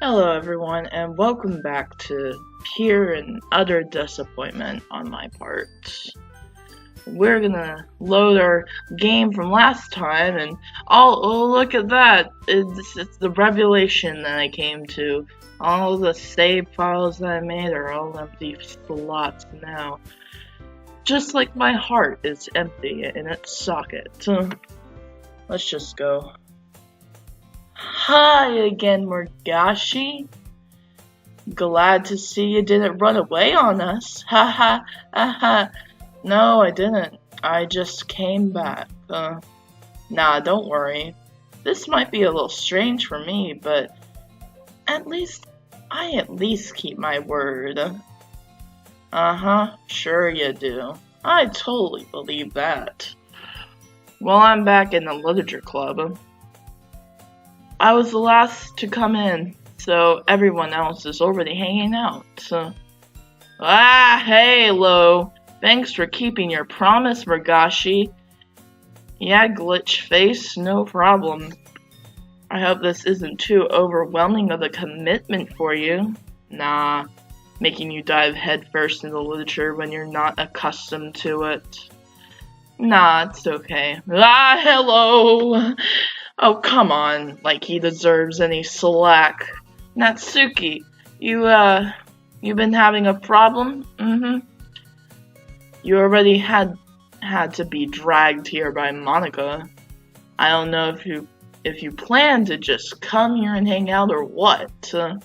Hello everyone, and welcome back to pure and utter disappointment on my part. We're gonna load our game from last time, and oh look at that! It's the revelation that I came to. All the save files that I made are all empty slots now. Just like my heart is empty in its socket. Let's just go. Hi again, Murgashi. Glad to see you didn't run away on us. Ha ha ha. No, I didn't. I just came back. Nah, don't worry. This might be a little strange for me, but I at least keep my word. Sure you do. I totally believe that. Well, I'm back in the literature club. I was the last to come in, so everyone else is already hanging out. Hey, Lo. Thanks for keeping your promise, Murgashi. Yeah, glitch face, no problem. I hope this isn't too overwhelming of a commitment for you. Nah, making you dive headfirst into literature when you're not accustomed to it. Nah, it's okay. Hello! Oh, come on, like he deserves any slack. Natsuki, you been having a problem? You already had to be dragged here by Monika. I don't know if you plan to just come here and hang out or what. But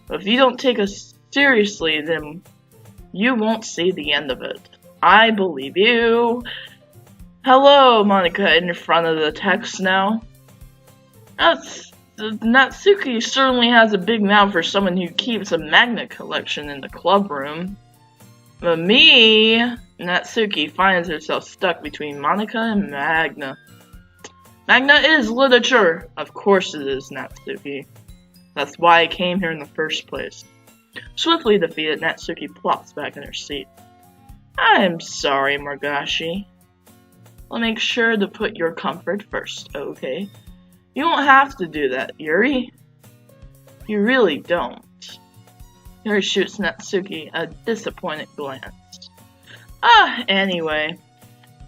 if you don't take us seriously, then you won't see the end of it. I believe you. Hello, Monika, in front of the text now. Natsuki certainly has a big mouth for someone who keeps a magnet collection in the club room. But me, Natsuki finds herself stuck between Monika and Magna. Magna is literature! Of course it is, Natsuki. That's why I came here in the first place. Swiftly defeated, Natsuki plops back in her seat. I'm sorry, Murgashi. I'll make sure to put your comfort first, okay? You don't have to do that, Yuri. You really don't. Yuri shoots Natsuki a disappointed glance. Anyway,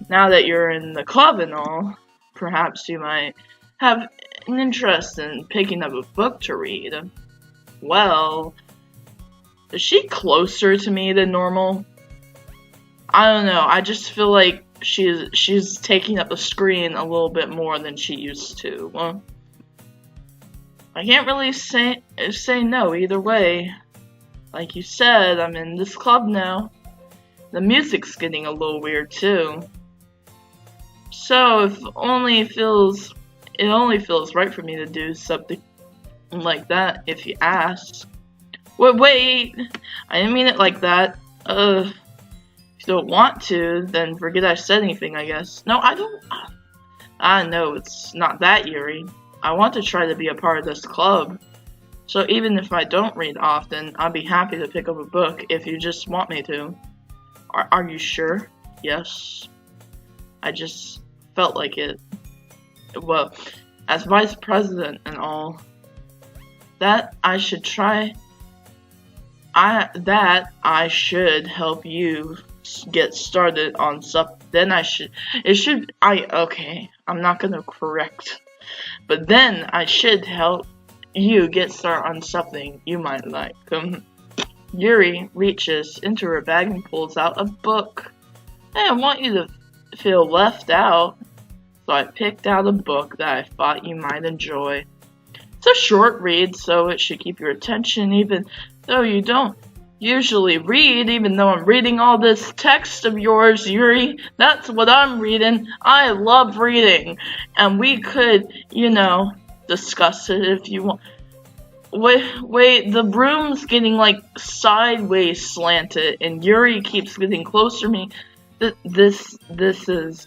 now that you're in the club and all, perhaps you might have an interest in picking up a book to read. Well, is she closer to me than normal? I don't know, I just feel like she's taking up the screen a little bit more than she used to. Well, I can't really say no either way. Like you said, I'm in this club now. The music's getting a little weird too. So it only feels right for me to do something like that if you ask. Wait, I didn't mean it like that. If you don't want to, then forget I said anything, I guess. No, I don't. I know it's not that, Yuri. I want to try to be a part of this club. So even if I don't read often, I'll be happy to pick up a book if you just want me to. Are you sure? Yes. I just felt like it. Well, as vice president and all, that I should help you get started on stuff. Okay, I'm not gonna correct. But then I should help you get started on something you might like. Yuri reaches into her bag and pulls out a book. Hey, I want you to feel left out, so I picked out a book that I thought you might enjoy. It's a short read, so it should keep your attention even though you don't usually read, even though I'm reading all this text of yours, Yuri. That's what I'm reading. I love reading. And we could, discuss it if you want. Wait, the room's getting like sideways slanted and Yuri keeps getting closer to me. This is...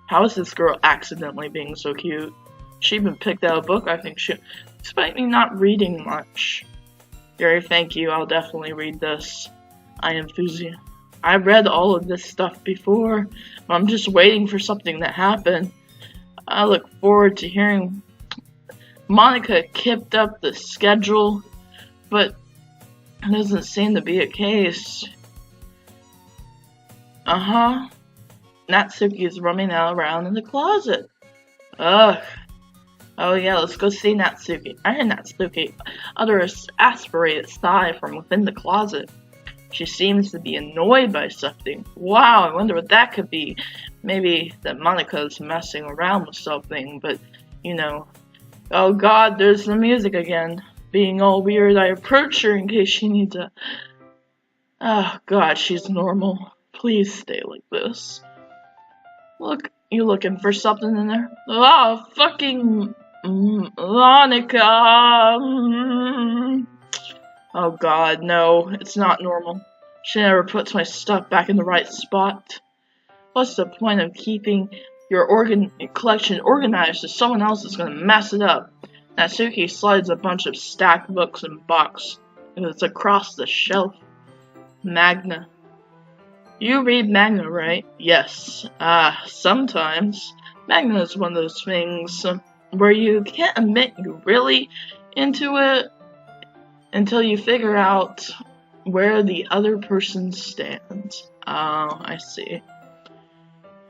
How is this girl accidentally being so cute? She even picked out a book, I think despite me not reading much. Yuri, thank you, I'll definitely read this. I read all of this stuff before, but I'm just waiting for something to happen. I look forward to hearing Monika kept up the schedule, but it doesn't seem to be a case. Natsuki is roaming around in the closet. Ugh. Oh yeah, let's go see Natsuki. I heard Natsuki utter an aspirated sigh from within the closet. She seems to be annoyed by something. Wow, I wonder what that could be. Maybe that Monika's messing around with something, but, you know. Oh god, there's the music again. Being all weird, I approach her in case she needs a... Oh god, she's normal. Please stay like this. Look, you looking for something in there? Oh, fucking... Monika! Oh god, no, it's not normal. She never puts my stuff back in the right spot. What's the point of keeping your collection organized if someone else is gonna mess it up? Natsuki slides a bunch of stacked books in a box. It's across the shelf. Magna. You read manga, right? Yes. Sometimes. Manga is one of those things where you can't admit you're really into it until you figure out where the other person stands. Oh, I see.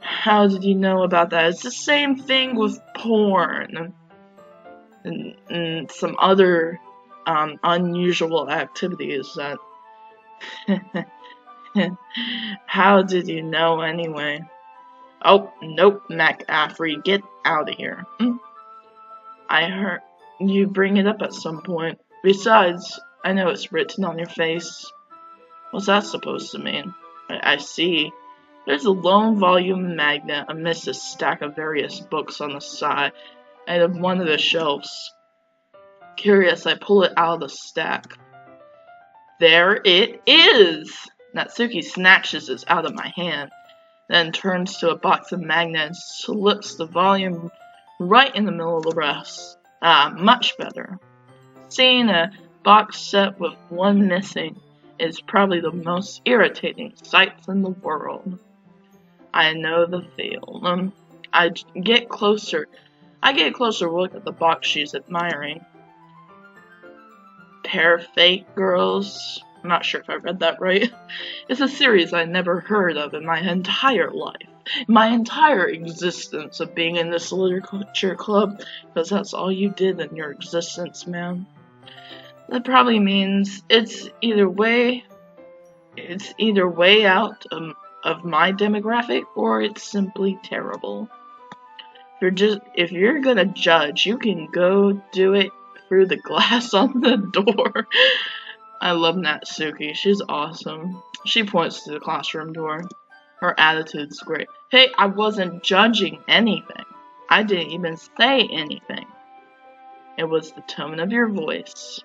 How did you know about that? It's the same thing with porn and some other unusual activities that... How did you know anyway? Oh, nope, McAfee, get out of here. I heard you bring it up at some point. Besides, I know it's written on your face. What's that supposed to mean? I see. There's a lone volume magnet amidst a stack of various books on the side of one of the shelves. Curious, I pull it out of the stack. There it is! Natsuki snatches it out of my hand, then turns to a box of magnets and slips the volume right in the middle of the rest. Much better. Seeing a box set with one missing is probably the most irritating sight in the world. I know the feel. I get a closer look at the box she's admiring. Pair of Fate Girls. I'm not sure if I read that right. It's a series I never heard of in my entire life. My entire existence of being in this literature club, because that's all you did in your existence, man. That probably means it's either way out of my demographic, or it's simply terrible. If you're gonna judge, you can go do it through the glass on the door. I love Natsuki. She's awesome. She points to the classroom door. Her attitude's great. Hey, I wasn't judging anything. I didn't even say anything. It was the tone of your voice.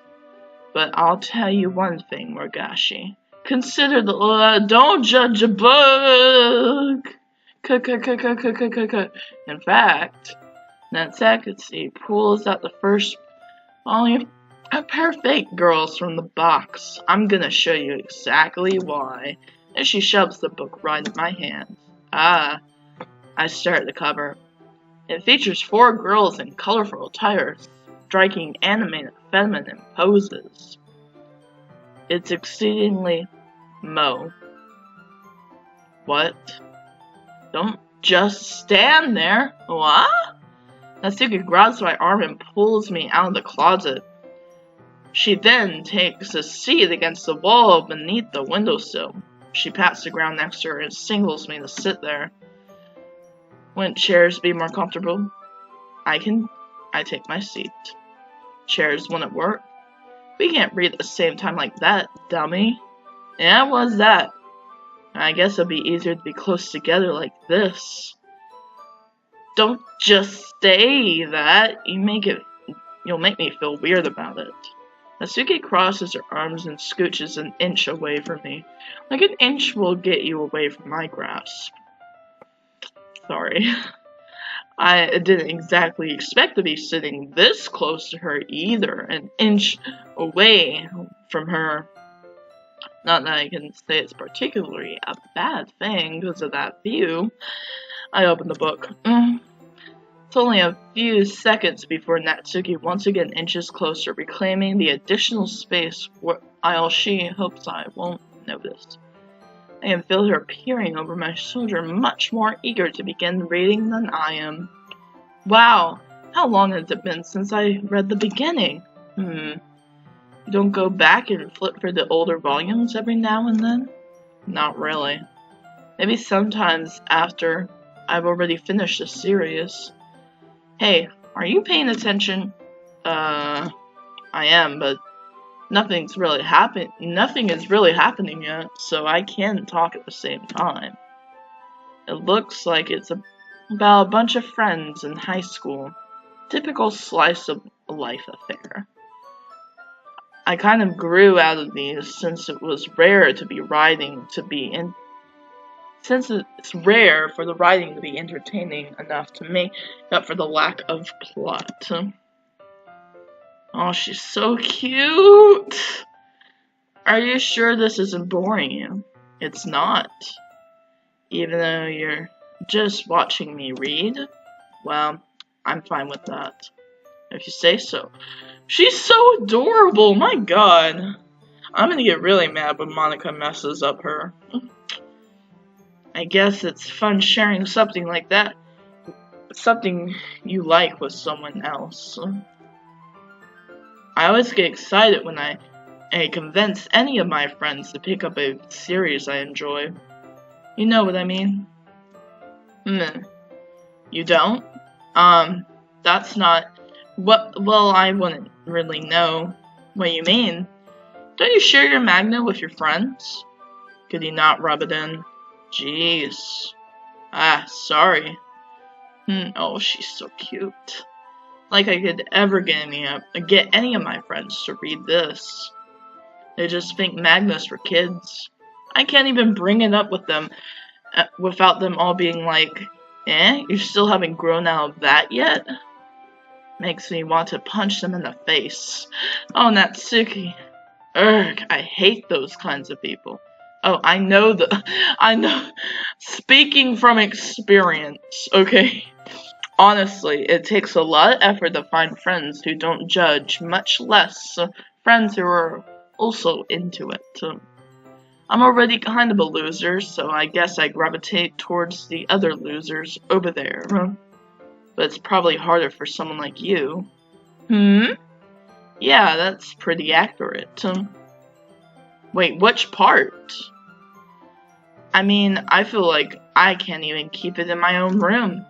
But I'll tell you one thing, Morgashi. Consider the don't judge a book. In fact, Natsuki pulls out the first volume. A pair of Fate Girls from the box. I'm gonna show you exactly why. And she shoves the book right in my hand. I stare at the cover. It features 4 girls in colorful attire, striking animated feminine poses. It's exceedingly Mo. What? Don't just stand there. What? Natsuki grabs my arm and pulls me out of the closet. She then takes a seat against the wall beneath the windowsill. She pats the ground next to her and signals me to sit there. Wouldn't chairs be more comfortable? I take my seat. Chairs wouldn't work. We can't read at the same time like that, dummy. Yeah, what's that? I guess it'd be easier to be close together like this. Don't just say that. You'll make me feel weird about it. Natsuki crosses her arms and scooches an inch away from me. Like an inch will get you away from my grasp. Sorry. I didn't exactly expect to be sitting this close to her either. An inch away from her. Not that I can say it's particularly a bad thing because of that view. I opened the book. It's only a few seconds before Natsuki once again inches closer, reclaiming the additional space while she hopes I won't notice. I can feel her peering over my shoulder, much more eager to begin reading than I am. Wow, how long has it been since I read the beginning? You don't go back and flip through the older volumes every now and then? Not really. Maybe sometimes after I've already finished the series. Hey, are you paying attention? I am, but nothing is really happening yet, so I can talk at the same time. It looks like it's about a bunch of friends in high school. Typical slice of life affair. I kind of grew out of these since it was rare for the writing to be entertaining enough to make up for the lack of plot. Oh, she's so cute! Are you sure this isn't boring you? It's not. Even though you're just watching me read? Well, I'm fine with that. If you say so. She's so adorable, my god. I'm gonna get really mad when Monika messes up her. I guess it's fun sharing something like that. Something you like with someone else. I always get excited when I convince any of my friends to pick up a series I enjoy. You know what I mean? You don't? That's not... Well, I wouldn't really know what you mean. Don't you share your manga with your friends? Could you not rub it in? Jeez. Sorry. Oh, she's so cute. Like I could ever get any of my friends to read this. They just think manga's for kids. I can't even bring it up with them without them all being like, you still haven't grown out of that yet? Makes me want to punch them in the face. Oh, Natsuki. Ugh, I hate those kinds of people. Oh, I know. Speaking from experience, okay? Honestly, it takes a lot of effort to find friends who don't judge, much less friends who are also into it. I'm already kind of a loser, so I guess I gravitate towards the other losers over there. But it's probably harder for someone like you. Yeah, that's pretty accurate. Wait, which part? I mean, I feel like I can't even keep it in my own room.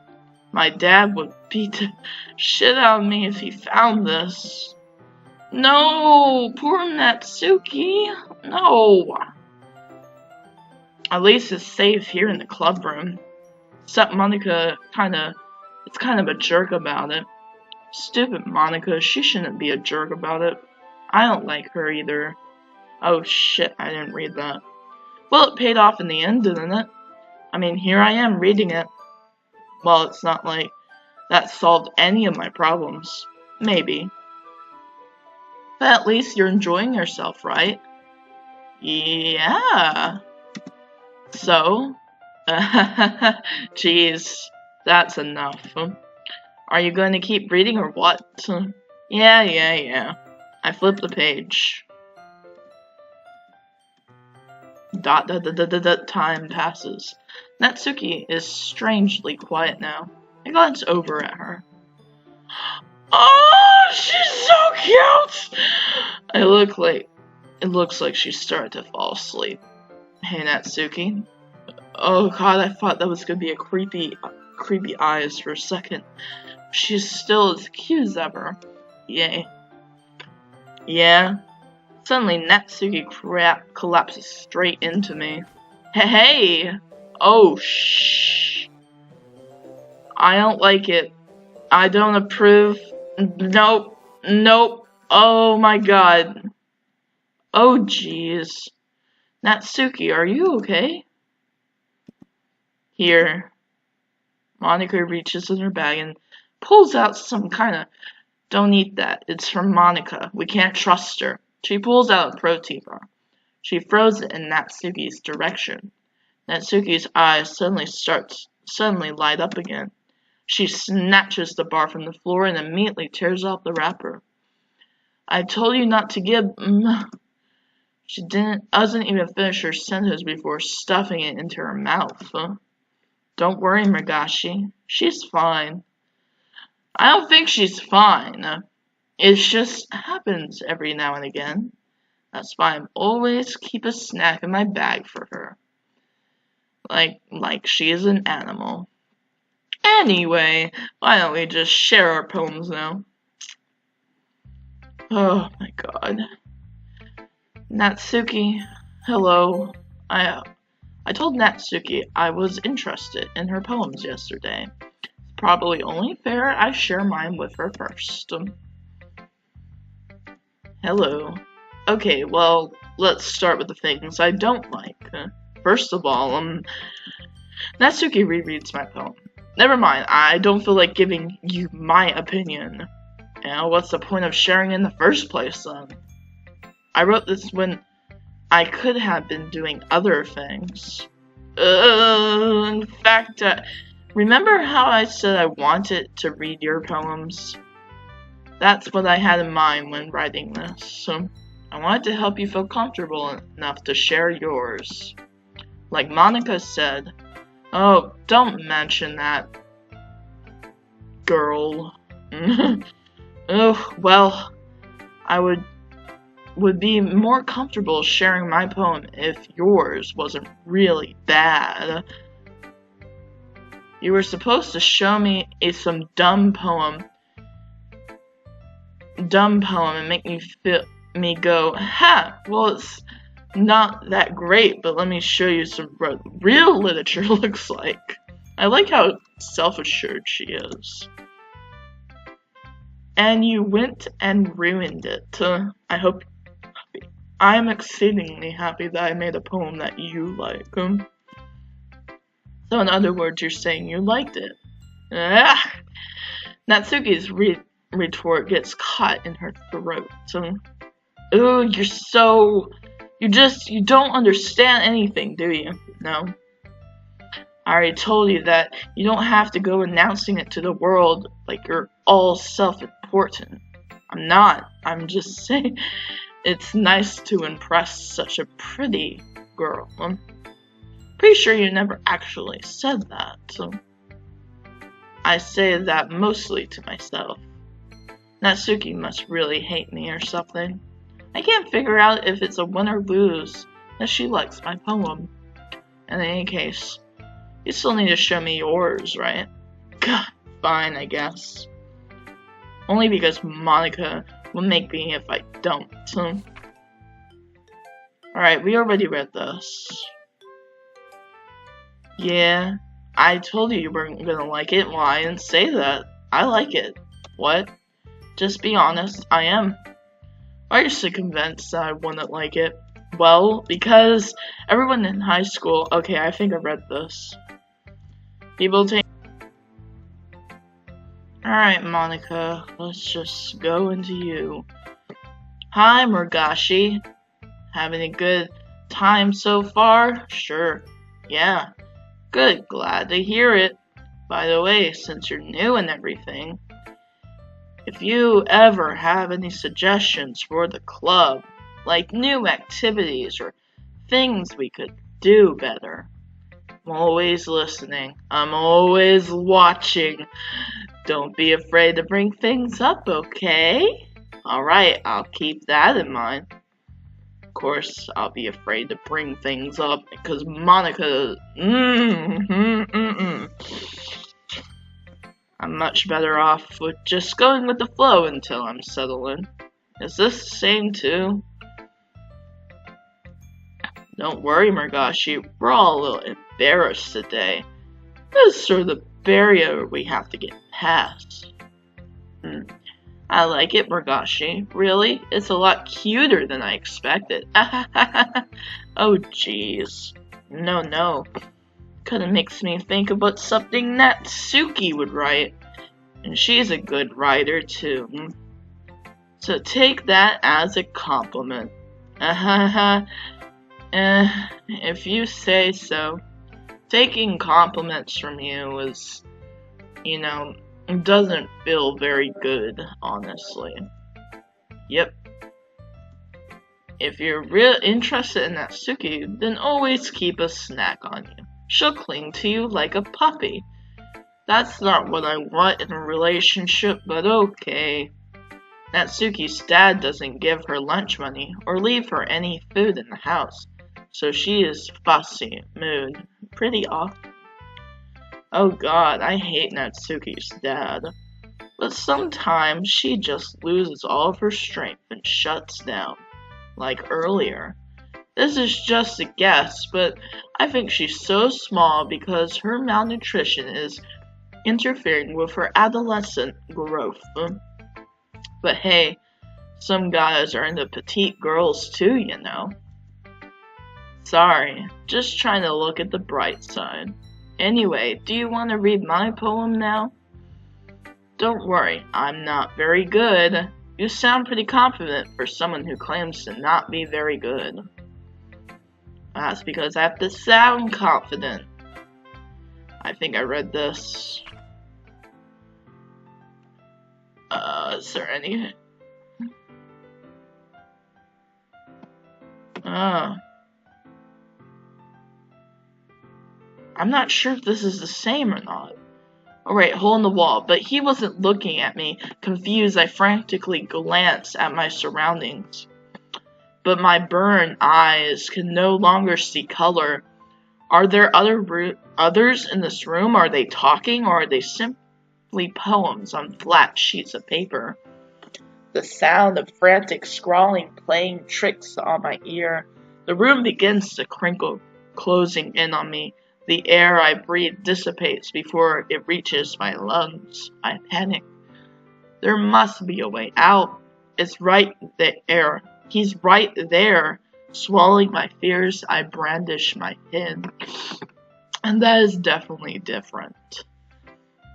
My dad would beat the shit out of me if he found this. No, poor Natsuki. No. At least it's safe here in the club room. Except Monika it's kind of a jerk about it. Stupid Monika, she shouldn't be a jerk about it. I don't like her either. Oh shit, I didn't read that. Well, it paid off in the end, didn't it? I mean, here I am reading it. Well, it's not like that solved any of my problems. Maybe. But at least you're enjoying yourself, right? Yeah. So? Jeez, that's enough. Are you going to keep reading or what? Yeah. I flipped the page. Time passes. Natsuki is strangely quiet now. I glance over at her. Oh, she's so cute! It looks like she's starting to fall asleep. Hey, Natsuki. Oh god, I thought that was gonna be a creepy eyes for a second. She's still as cute as ever. Yay. Yeah. Suddenly, Natsuki collapses straight into me. Hey! Oh, shh. I don't like it. I don't approve. Nope. Oh my god. Oh jeez. Natsuki, are you okay? Here. Monika reaches in her bag and pulls out some kind of... Don't eat that. It's from Monika. We can't trust her. She pulls out a protein bar. She throws it in Natsuki's direction. Natsuki's eyes suddenly light up again. She snatches the bar from the floor and immediately tears off the wrapper. I told you not to give. She doesn't even finish her sentence before stuffing it into her mouth. Don't worry, Murgashi. She's fine. I don't think she's fine. It just happens every now and again. That's why I always keep a snack in my bag for her. Like she is an animal. Anyway, why don't we just share our poems now? Oh my god. Natsuki, hello. I told Natsuki I was interested in her poems yesterday. It's probably only fair I share mine with her first. Hello. Okay, well, let's start with the things I don't like. First of all, Natsuki rereads my poem. Never mind, I don't feel like giving you my opinion. What's the point of sharing in the first place, then? I wrote this when I could have been doing other things. In fact, remember how I said I wanted to read your poems? That's what I had in mind when writing this. So I wanted to help you feel comfortable enough to share yours. Like Monika said, oh, don't mention that, girl. Oh, well, I would be more comfortable sharing my poem if yours wasn't really bad. You were supposed to show me some dumb poem and make me go, ha, well, it's not that great, but let me show you some what real literature looks like. I like how self-assured she is. And you went and ruined it. I'm exceedingly happy that I made a poem that you like. So in other words, you're saying you liked it. Ah! Natsuki's retort gets caught in her throat. Ooh, you don't understand anything, do you? No. I already told you that you don't have to go announcing it to the world like you're all self-important. I'm not. I'm just saying it's nice to impress such a pretty girl. I'm pretty sure you never actually said that. So I say that mostly to myself. Natsuki must really hate me or something. I can't figure out if it's a win or lose that she likes my poem. In any case, you still need to show me yours, right? God, fine, I guess. Only because Monika will make me if I don't. Alright, we already read this. Yeah, I told you weren't gonna like it. Well, I didn't say that. I like it. What? Just be honest, I am. Why are you so convinced that I wouldn't like it? Well, because everyone in high school... Okay, I think I read this. People take... Alright, Monika, let's just go into you. Hi, Murgashi. Having a good time so far? Sure. Yeah. Good, glad to hear it. By the way, since you're new and everything, if you ever have any suggestions for the club, like new activities or things we could do better, I'm always listening. I'm always watching. Don't be afraid to bring things up, okay? Alright, I'll keep that in mind. Of course, I'll be afraid to bring things up because Monika... I'm much better off with just going with the flow until I'm settled in. Is this the same too? Don't worry, Murgashi. We're all a little embarrassed today. This is sort of the barrier we have to get past. I like it, Murgashi. Really? It's a lot cuter than I expected. Oh, jeez. No. Kinda makes me think about something Natsuki would write. And she's a good writer, too. So take that as a compliment. If you say so. Taking compliments from you is you know, it doesn't feel very good, honestly. Yep. If you're real interested in Natsuki, then always keep a snack on you. She'll cling to you like a puppy. That's not what I want in a relationship, but okay. Natsuki's dad doesn't give her lunch money or leave her any food in the house, so she is fussy mood pretty often. Oh god, I hate Natsuki's dad. But sometimes she just loses all of her strength and shuts down, like earlier. This is just a guess, but I think she's so small because her malnutrition is interfering with her adolescent growth. But hey, some guys are into petite girls too, you know. Sorry, just trying to look at the bright side. Anyway, do you want to read my poem now? Don't worry, I'm not very good. You sound pretty confident for someone who claims to not be very good. That's because I have to sound confident. I think I read this. Is there any? I'm not sure if this is the same or not. Alright, hole in the wall, but he wasn't looking at me. Confused, I frantically glanced at my surroundings. But my burned eyes can no longer see color. Are there others in this room? Are they talking, or are they simply poems on flat sheets of paper? The sound of frantic scrawling playing tricks on my ear. The room begins to crinkle, closing in on me. The air I breathe dissipates before it reaches my lungs. I panic. There must be a way out. It's right there. He's right there. Swallowing my fears, I brandish my pen. And that is definitely different.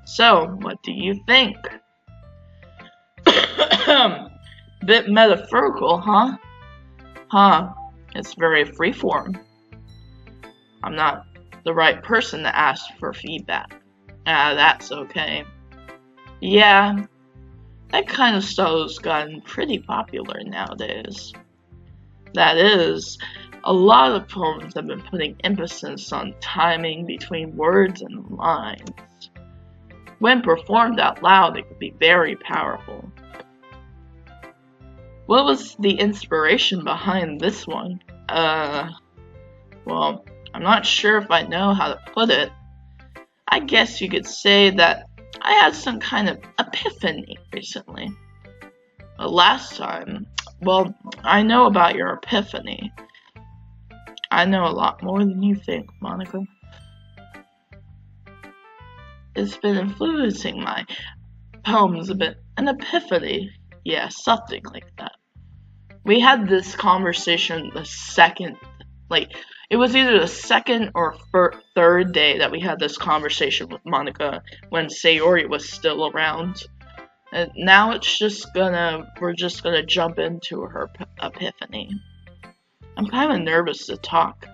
So, what do you think? Bit metaphorical, huh? It's very freeform. I'm not the right person to ask for feedback. That's okay. Yeah, that kind of style has gotten pretty popular nowadays. That is, a lot of poems have been putting emphasis on timing between words and lines. When performed out loud, it can be very powerful. What was the inspiration behind this one? Well, I'm not sure if I know how to put it. I guess you could say that I had some kind of epiphany recently. Last time, well, I know about your epiphany. I know a lot more than you think, Monika. It's been influencing my poems a bit. An epiphany. Yeah, something like that. We had this conversation the second, it was either the second or third day that we had this conversation with Monika when Sayori was still around. And now we're just gonna jump into her epiphany. I'm kind of nervous to talk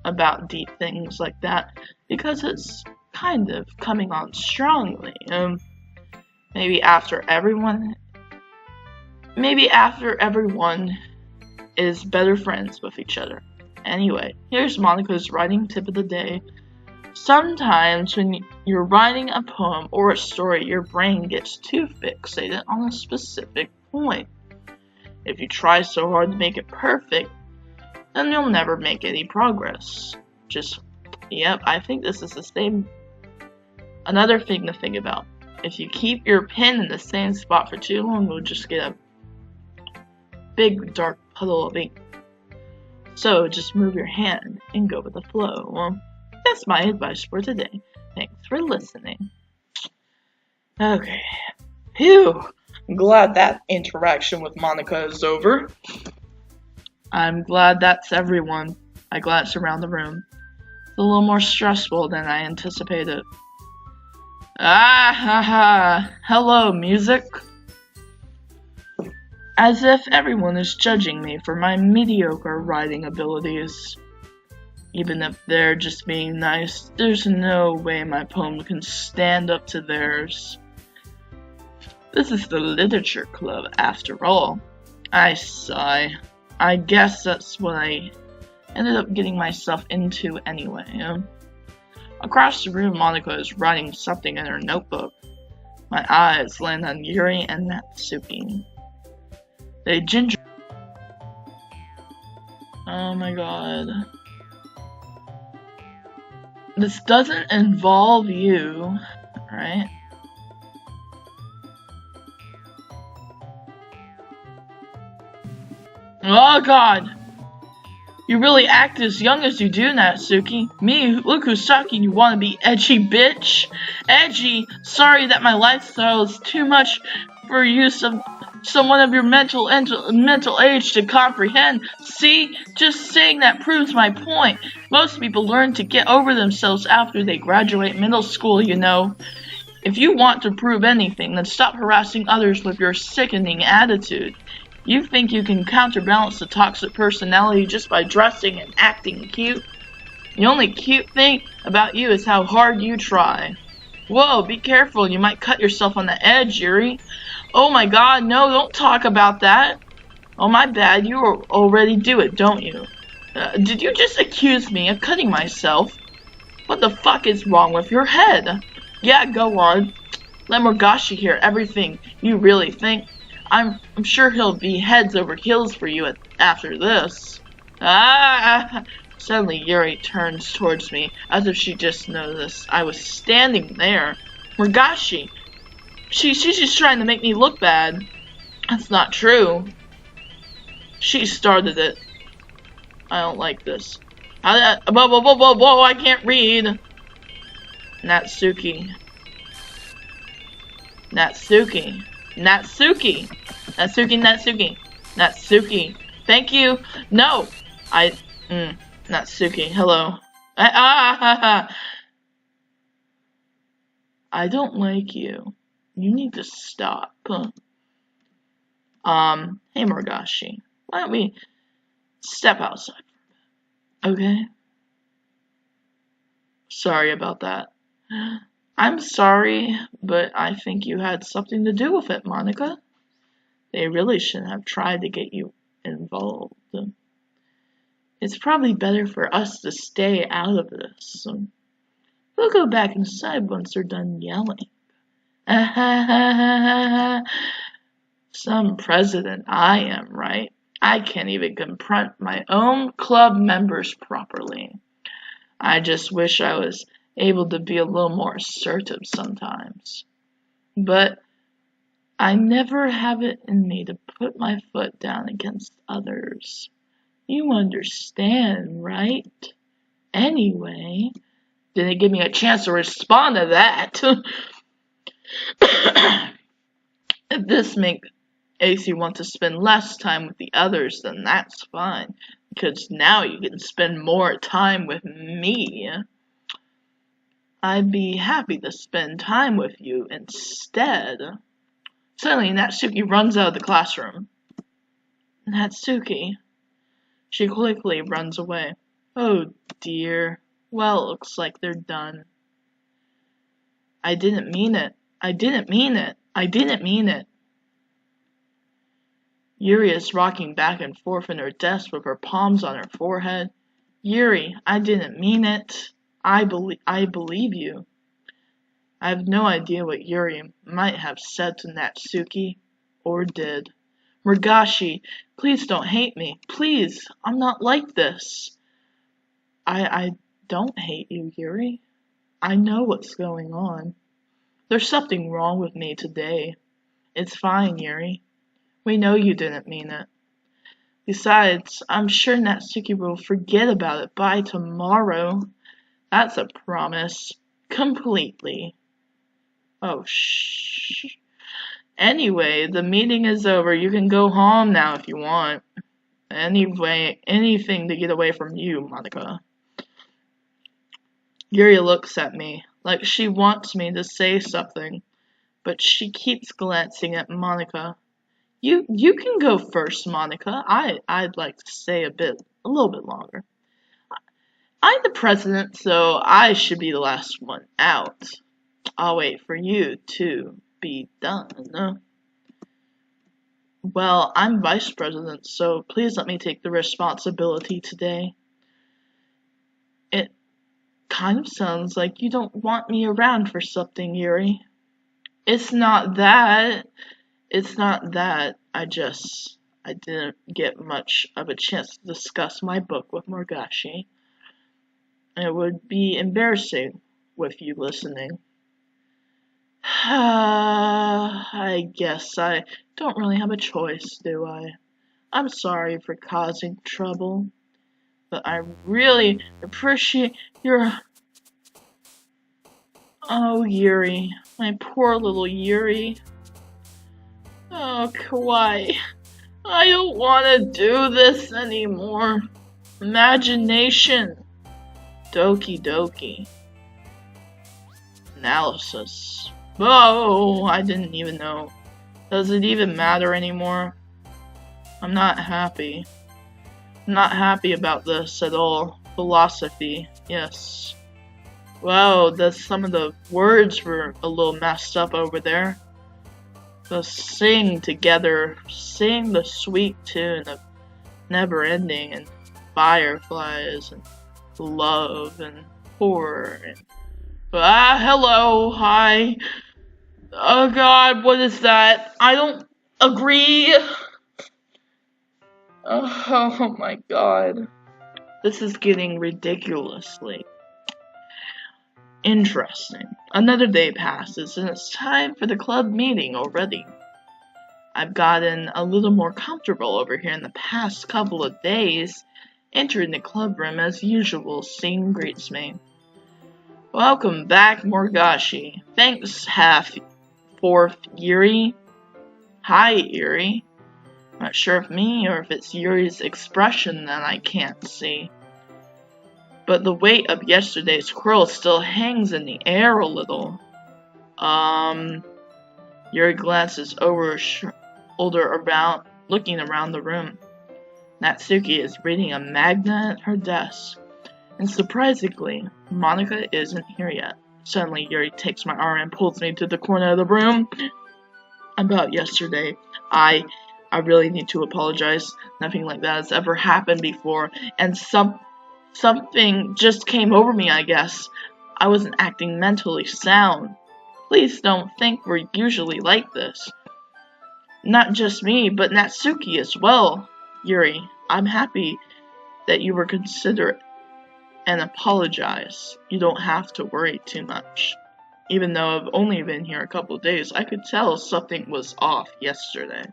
about deep things like that because it's kind of coming on strongly. Maybe after everyone is better friends with each other. Anyway, here's Monika's writing tip of the day. Sometimes when you're writing a poem or a story, your brain gets too fixated on a specific point. If you try so hard to make it perfect, then you'll never make any progress. Yep, I think this is the same. Another thing to think about. If you keep your pen in the same spot for too long, you'll just get a big dark puddle of ink. So just move your hand and go with the flow. Well, that's my advice for today. Thanks for listening. Okay. Phew. I'm glad that interaction with Monika is over. I'm glad that's everyone. I glance around the room. It's a little more stressful than I anticipated. Hello, music. As if everyone is judging me for my mediocre writing abilities. Even if they're just being nice, there's no way my poem can stand up to theirs. This is the literature club, after all. I sigh. I guess that's what I ended up getting myself into anyway. Across the room, Monika is writing something in her notebook. My eyes land on Yuri and Natsuki. They ginger. Oh my god. This doesn't involve you, right? Oh god! You really act as young as you do, Natsuki. Me, look who's talking, you wanna be edgy bitch. Edgy? Sorry that my lifestyle is too much for you, someone of your mental age to comprehend. See? Just saying that proves my point. Most people learn to get over themselves after they graduate middle school, you know. If you want to prove anything, then stop harassing others with your sickening attitude. You think you can counterbalance the toxic personality just by dressing and acting cute? The only cute thing about you is how hard you try. Whoa, be careful, you might cut yourself on the edge, Yuri. Oh my god, no, don't talk about that. Oh my bad, you already do it, don't you? Did you just accuse me of cutting myself? What the fuck is wrong with your head? Yeah, go on. Let Morgashi hear everything you really think. I'm sure he'll be heads over heels for you after this. Ah! Suddenly Yuri turns towards me, as if she just noticed I was standing there. Morgashi! She's just trying to make me look bad. That's not true. She started it. I don't like this. Whoa, I can't read. Natsuki. Thank you. No. Natsuki, hello. I don't like you. You need to stop. Hey Morgashi, why don't we step outside for a bit, okay? Sorry about that. I'm sorry, but I think you had something to do with it, Monika. They really shouldn't have tried to get you involved. It's probably better for us to stay out of this. We'll go back inside once they're done yelling. Some president I am, right? I can't even confront my own club members properly. I just wish I was able to be a little more assertive sometimes. But I never have it in me to put my foot down against others. You understand, right? Anyway, didn't give me a chance to respond to that. If this makes you want to spend less time with the others, then that's fine. Because now you can spend more time with me. I'd be happy to spend time with you instead. Suddenly, Natsuki runs out of the classroom. Natsuki. She quickly runs away. Oh dear. Well, it looks like they're done. I didn't mean it. Yuri is rocking back and forth in her desk with her palms on her forehead. Yuri, I didn't mean it. I believe you. I have no idea what Yuri might have said to Natsuki, or did. Morgashi, please don't hate me. Please, I'm not like this. I don't hate you, Yuri. I know what's going on. There's something wrong with me today. It's fine, Yuri. We know you didn't mean it. Besides, I'm sure Natsuki will forget about it by tomorrow. That's a promise. Completely. Oh, shh. Anyway, the meeting is over. You can go home now if you want. Anyway, anything to get away from you, Monika. Yuri looks at me, like she wants me to say something, but she keeps glancing at Monika. You can go first, Monika. I'd like to say a little bit longer. I'm the president, so I should be the last one out. I'll wait for you to be done. Well, I'm vice president, so please let me take the responsibility today. It kind of sounds like you don't want me around for something, Yuri. It's not that. It's not that. I didn't get much of a chance to discuss my book with Morgashi. It would be embarrassing with you listening. I guess I don't really have a choice, do I? I'm sorry for causing trouble, but I really appreciate your... Oh, Yuri. My poor little Yuri. Oh, Kawaii. I don't want to do this anymore. Imagination. Doki Doki. Analysis. Oh, I didn't even know. Does it even matter anymore? I'm not happy. I'm not happy about this at all. Philosophy, yes. Wow, some of the words were a little messed up over there. The sing together, sing the sweet tune of never ending and fireflies and love and horror and hello, hi. Oh god, what is that? I don't agree. Oh my god. This is getting ridiculously interesting. Another day passes and it's time for the club meeting already. I've gotten a little more comfortable over here in the past couple of days. Entering the club room as usual, Scene greets me. Welcome back, Morgashi. Thanks, half-fourth Yuri. Hi, Yuri. Not sure if me or if it's Yuri's expression that I can't see. But the weight of yesterday's quarrel still hangs in the air a little. Yuri glances over her shoulder looking around the room. Natsuki is reading a manga at her desk. And surprisingly, Monika isn't here yet. Suddenly, Yuri takes my arm and pulls me to the corner of the room. About yesterday, I really need to apologize. Nothing like that has ever happened before. And something just came over me, I guess. I wasn't acting mentally sound. Please don't think we're usually like this. Not just me, but Natsuki as well. Yuri, I'm happy that you were considerate and apologize. You don't have to worry too much. Even though I've only been here a couple of days, I could tell something was off yesterday.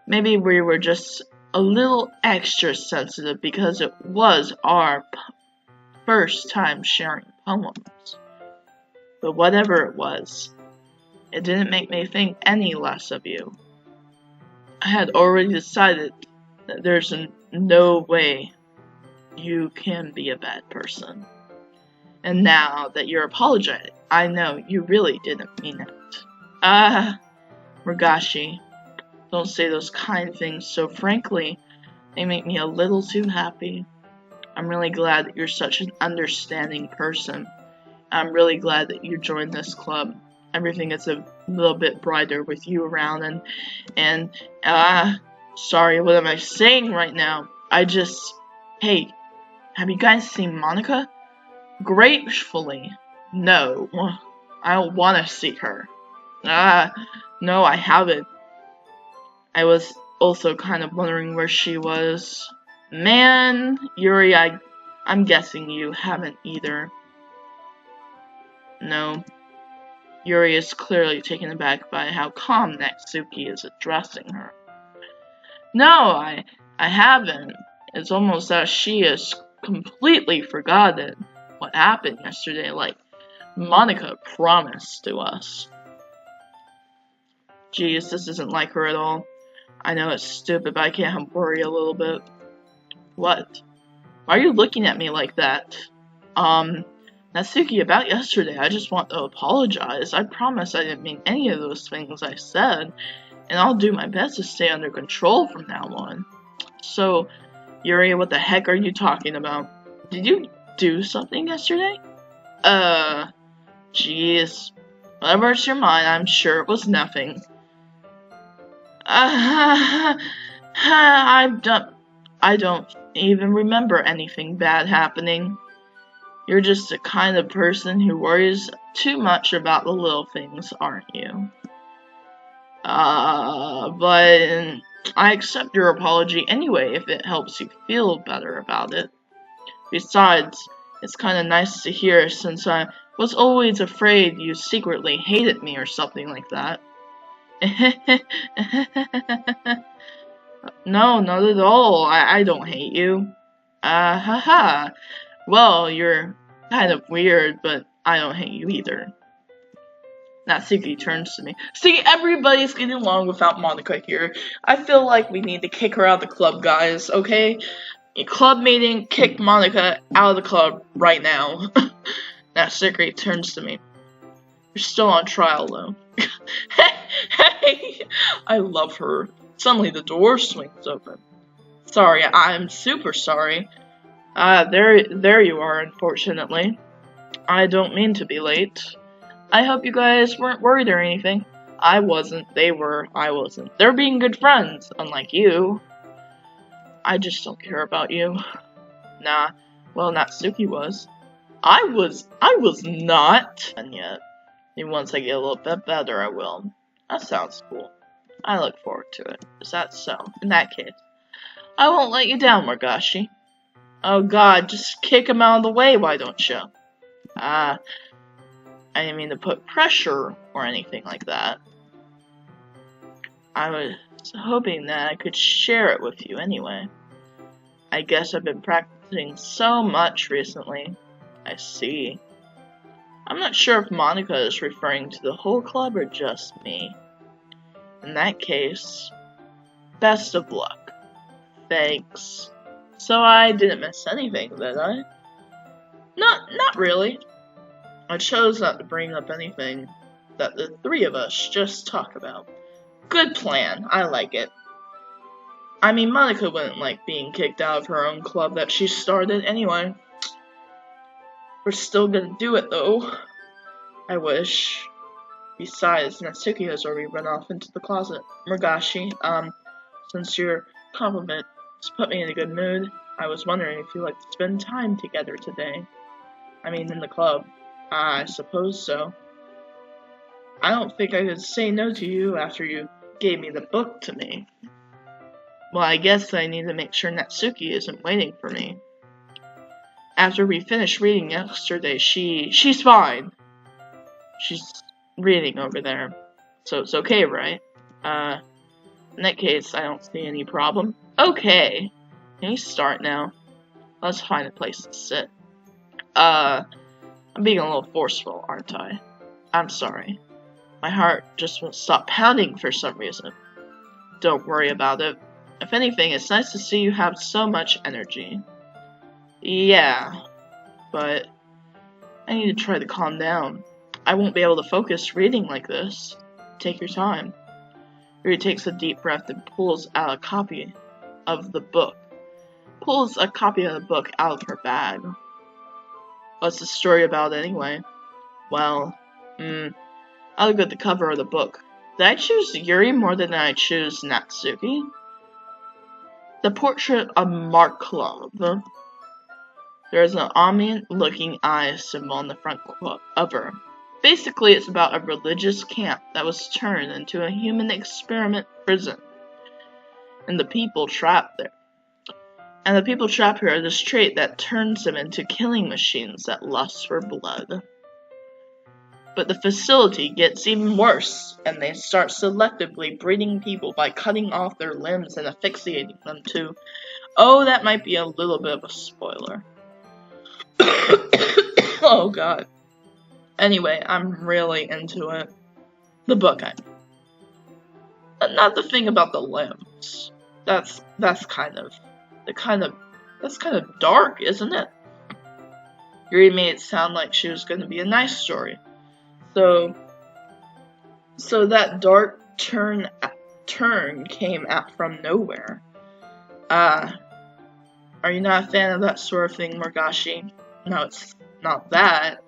Maybe we were just a little extra sensitive because it was our first time sharing poems. But whatever it was, it didn't make me think any less of you. I had already decided that there's no way you can be a bad person. And now that you're apologetic, I know you really didn't mean it. Morgashi, don't say those kind things so frankly. They make me a little too happy. I'm really glad that you're such an understanding person. I'm really glad that you joined this club. Everything is a little bit brighter with you around and sorry, what am I saying right now? Hey, have you guys seen Monika? Gratefully, no. I don't want to see her. No, I haven't. I was also kind of wondering where she was. Man, Yuri, I'm guessing you haven't either. No. Yuri is clearly taken aback by how calm Natsuki is addressing her. No, I haven't. It's almost as she has completely forgotten what happened yesterday, like Monika promised to us. Geez, this isn't like her at all. I know it's stupid, but I can't worry a little bit. What? Why are you looking at me like that? Natsuki, about yesterday, I just want to apologize. I promise I didn't mean any of those things I said, and I'll do my best to stay under control from now on. So, Yuri, what the heck are you talking about? Did you do something yesterday? Jeez. Whatever's your mind, I'm sure it was nothing. I don't even remember anything bad happening. You're just the kind of person who worries too much about the little things, aren't you? But I accept your apology anyway if it helps you feel better about it. Besides, it's kinda nice to hear since I was always afraid you secretly hated me or something like that. No, not at all. I don't hate you. Haha. Well, you're kind of weird, but I don't hate you either. Natsuki turns to me. See, everybody's getting along without Monika here. I feel like we need to kick her out of the club, guys, okay? A club meeting, kick Monika out of the club right now. Natsuki turns to me. You're still on trial, though. Hey! I love her. Suddenly the door swings open. Sorry, I'm super sorry. There you are, unfortunately. I don't mean to be late. I hope you guys weren't worried or anything. I wasn't, they were, I wasn't. They're being good friends, unlike you. I just don't care about you. Nah, well, Natsuki was. I was not. And yet, maybe once I get a little bit better, I will. That sounds cool. I look forward to it. Is that so? In that case, I won't let you down, Morgashi. Oh god, just kick him out of the way, why don't you? I didn't mean to put pressure or anything like that. I was hoping that I could share it with you anyway. I guess I've been practicing so much recently. I see. I'm not sure if Monika is referring to the whole club or just me. In that case, best of luck. Thanks. So I didn't miss anything, did I? Not really. I chose not to bring up anything that the three of us just talk about. Good plan. I like it. I mean, Monika wouldn't like being kicked out of her own club that she started anyway. We're still gonna do it, though. I wish. Besides, Natsuki has already run off into the closet. Morgashi, since your compliment has put me in a good mood, I was wondering if you'd like to spend time together today. I mean, in the club. I suppose so. I don't think I could say no to you after you gave me the book to me. Well, I guess I need to make sure Natsuki isn't waiting for me. After we finished reading yesterday, she's fine. She's reading over there. So it's okay, right? In that case, I don't see any problem. Okay. Can we start now? Let's find a place to sit. I'm being a little forceful, aren't I? I'm sorry. My heart just won't stop pounding for some reason. Don't worry about it. If anything, it's nice to see you have so much energy. Yeah, but I need to try to calm down. I won't be able to focus reading like this. Take your time. Yuri takes a deep breath and pulls out a copy of the book. Pulls a copy of the book out of her bag. What's the story about anyway? Well, I look at the cover of the book. Did I choose Yuri more than I choose Natsuki? The portrait of Marklov. There is an ominous-looking eye symbol on the front cover. Basically, it's about a religious camp that was turned into a human experiment prison. And the people trapped there. And the people trapped here are this trait that turns them into killing machines that lust for blood. But the facility gets even worse, and they start selectively breeding people by cutting off their limbs and asphyxiating them too. Oh, that might be a little bit of a spoiler. Oh god. Anyway, I'm really into it. The book, not the thing about the limbs. That's kind of dark, isn't it? Yuri made it sound like she was going to be a nice story. So that dark turn came out from nowhere. I Are you not a fan of that sort of thing, Morgashi? No, it's not that.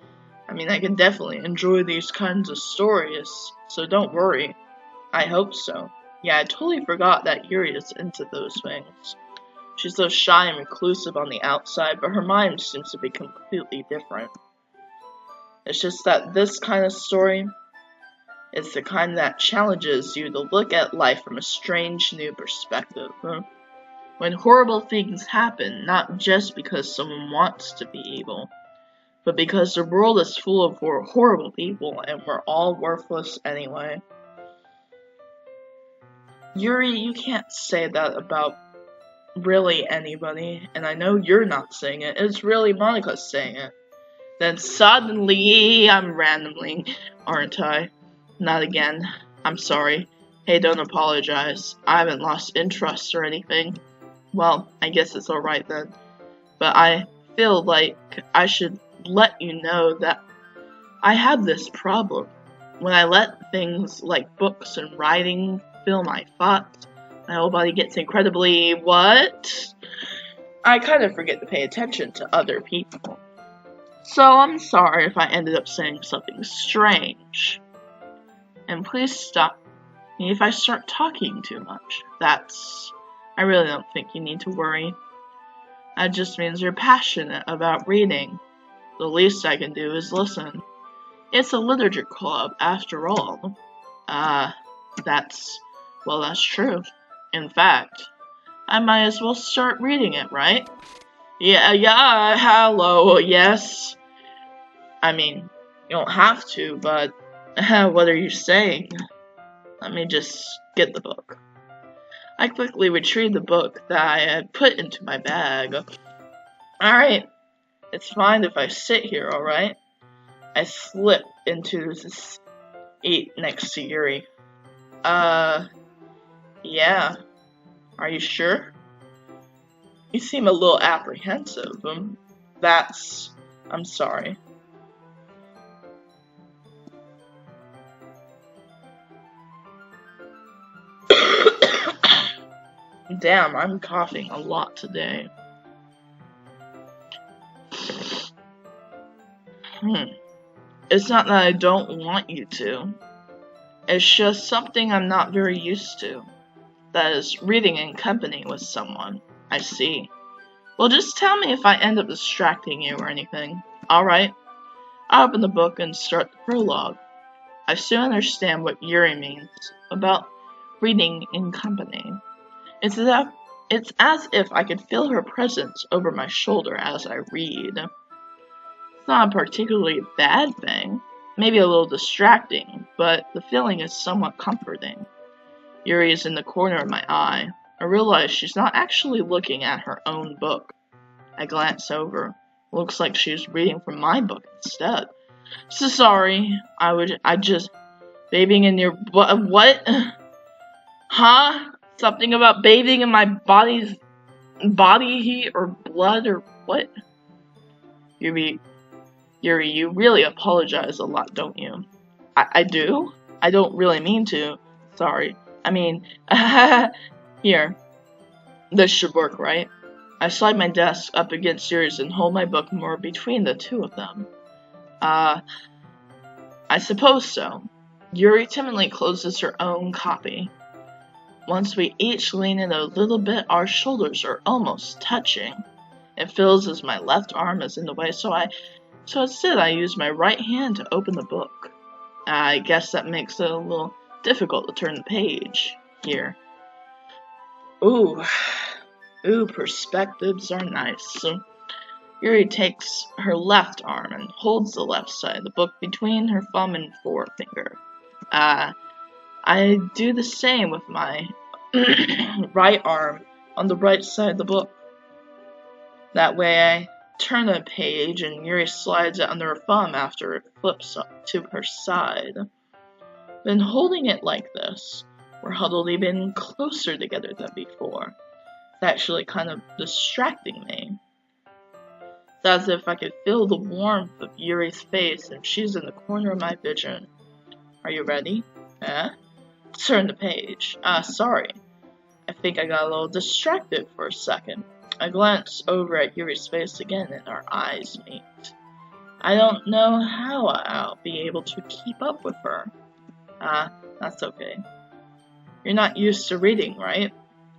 I mean, I can definitely enjoy these kinds of stories, so don't worry. I hope so. Yeah, I totally forgot that Yuri is into those things. She's so shy and reclusive on the outside, but her mind seems to be completely different. It's just that this kind of story is the kind that challenges you to look at life from a strange new perspective. When horrible things happen, not just because someone wants to be evil, but because the world is full of horrible people and we're all worthless anyway. Yuri, you can't say that about really anybody, and I know you're not saying it. It's really Monika saying it. Then suddenly, I'm rambling, aren't I? Not again. I'm sorry. Hey, don't apologize. I haven't lost interest or anything. Well, I guess it's alright then. But I feel like I should let you know that I have this problem. When I let things like books and writing fill my thoughts, my whole body gets incredibly, what? I kind of forget to pay attention to other people. So I'm sorry if I ended up saying something strange. And please stop me if I start talking too much. I really don't think you need to worry. That just means you're passionate about reading. The least I can do is listen. It's a literature club, after all. That's true. In fact, I might as well start reading it, right? Yeah, hello, yes. I mean, you don't have to, but what are you saying? Let me just get the book. I quickly retrieved the book that I had put into my bag. Alright, it's fine if I sit here, alright? I slip into the seat next to Yuri. Yeah. Are you sure? You seem a little apprehensive. I'm sorry. Damn, I'm coughing a lot today. It's not that I don't want you to. It's just something I'm not very used to. That is, reading in company with someone. I see. Well, just tell me if I end up distracting you or anything. Alright. I open the book and start the prologue. I soon understand what Yuri means about reading in company. It's as if I could feel her presence over my shoulder as I read. It's not a particularly bad thing, maybe a little distracting, but the feeling is somewhat comforting. Yuri is in the corner of my eye. I realize she's not actually looking at her own book. I glance over. Looks like she's reading from my book instead. So sorry. I just bathing in your what? Huh? Something about bathing in my body heat or blood or what? Yuri, you really apologize a lot, don't you? I do? I don't really mean to. Sorry. I mean, here. This should work, right? I slide my desk up against Yuri's and hold my book more between the two of them. I suppose so. Yuri timidly closes her own copy. Once we each lean in a little bit, our shoulders are almost touching. It feels as my left arm is in the way, so instead I use my right hand to open the book. I guess that makes it a little difficult to turn the page here. Ooh, perspectives are nice. Yuri takes her left arm and holds the left side of the book between her thumb and forefinger. I do the same with my right arm on the right side of the book. That way I turn the page and Yuri slides it under her thumb after it flips up to her side. Then holding it like this, we're huddled even closer together than before. It's actually kind of distracting me. It's as if I could feel the warmth of Yuri's face and she's in the corner of my vision. Are you ready? Turn the page. Sorry. I think I got a little distracted for a second. I glance over at Yuri's face again and our eyes meet. I don't know how I'll be able to keep up with her. That's okay. You're not used to reading, right?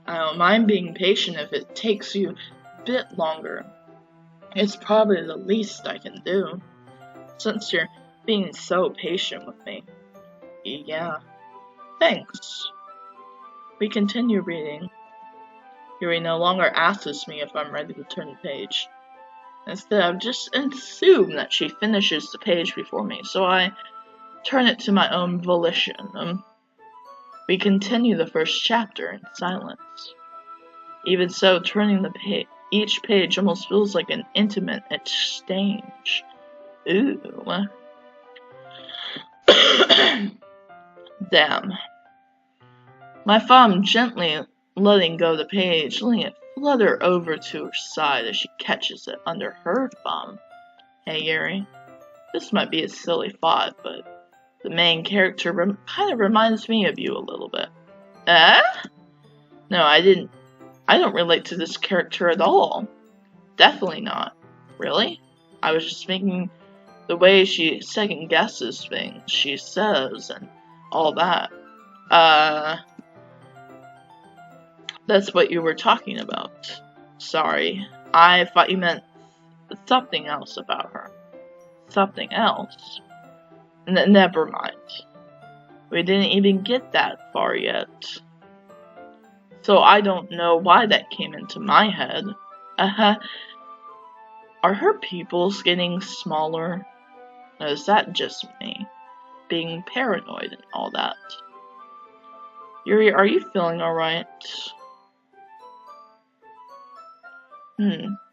I don't mind being patient if it takes you a bit longer. It's probably the least I can do, since you're being so patient with me. Yeah, thanks. We continue reading. Yuri no longer asks me if I'm ready to turn the page. Instead, I've just assumed that she finishes the page before me, so I turn it to my own volition. We continue the first chapter in silence. Even so, turning each page almost feels like an intimate exchange. Ooh. Damn. My thumb gently letting go of the page, letting it flutter over to her side as she catches it under her thumb. Hey Yuri, this might be a silly thought, but the main character kind of reminds me of you a little bit. No, I don't relate to this character at all. Definitely not. Really? I was just thinking the way she second guesses things she says and all that. That's what you were talking about. Sorry. I thought you meant something else about her. Something else? Never mind. We didn't even get that far yet. So I don't know why that came into my head. Are her pupils getting smaller? Or is that just me? Being paranoid and all that. Yuri, are you feeling alright?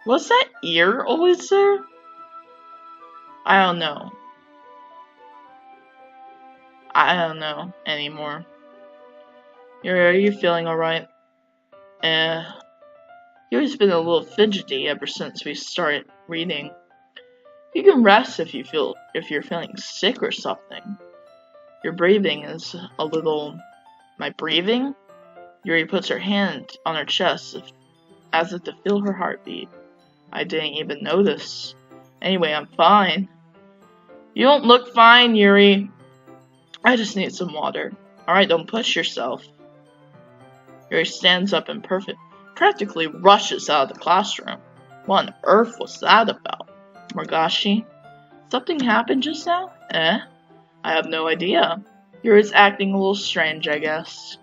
Was that ear always there? I don't know. I don't know anymore. Yuri, are you feeling alright? Yuri's been a little fidgety ever since we started reading. You can rest if you're feeling sick or something. Your breathing is a little... My breathing? Yuri puts her hand on her chest as if to feel her heartbeat. I didn't even notice. Anyway, I'm fine. You don't look fine, Yuri. I just need some water. Alright, don't push yourself. Yuri stands up and practically rushes out of the classroom. What on earth was that about? Morgashi? Something happened just now? I have no idea. Yuri's acting a little strange, I guess.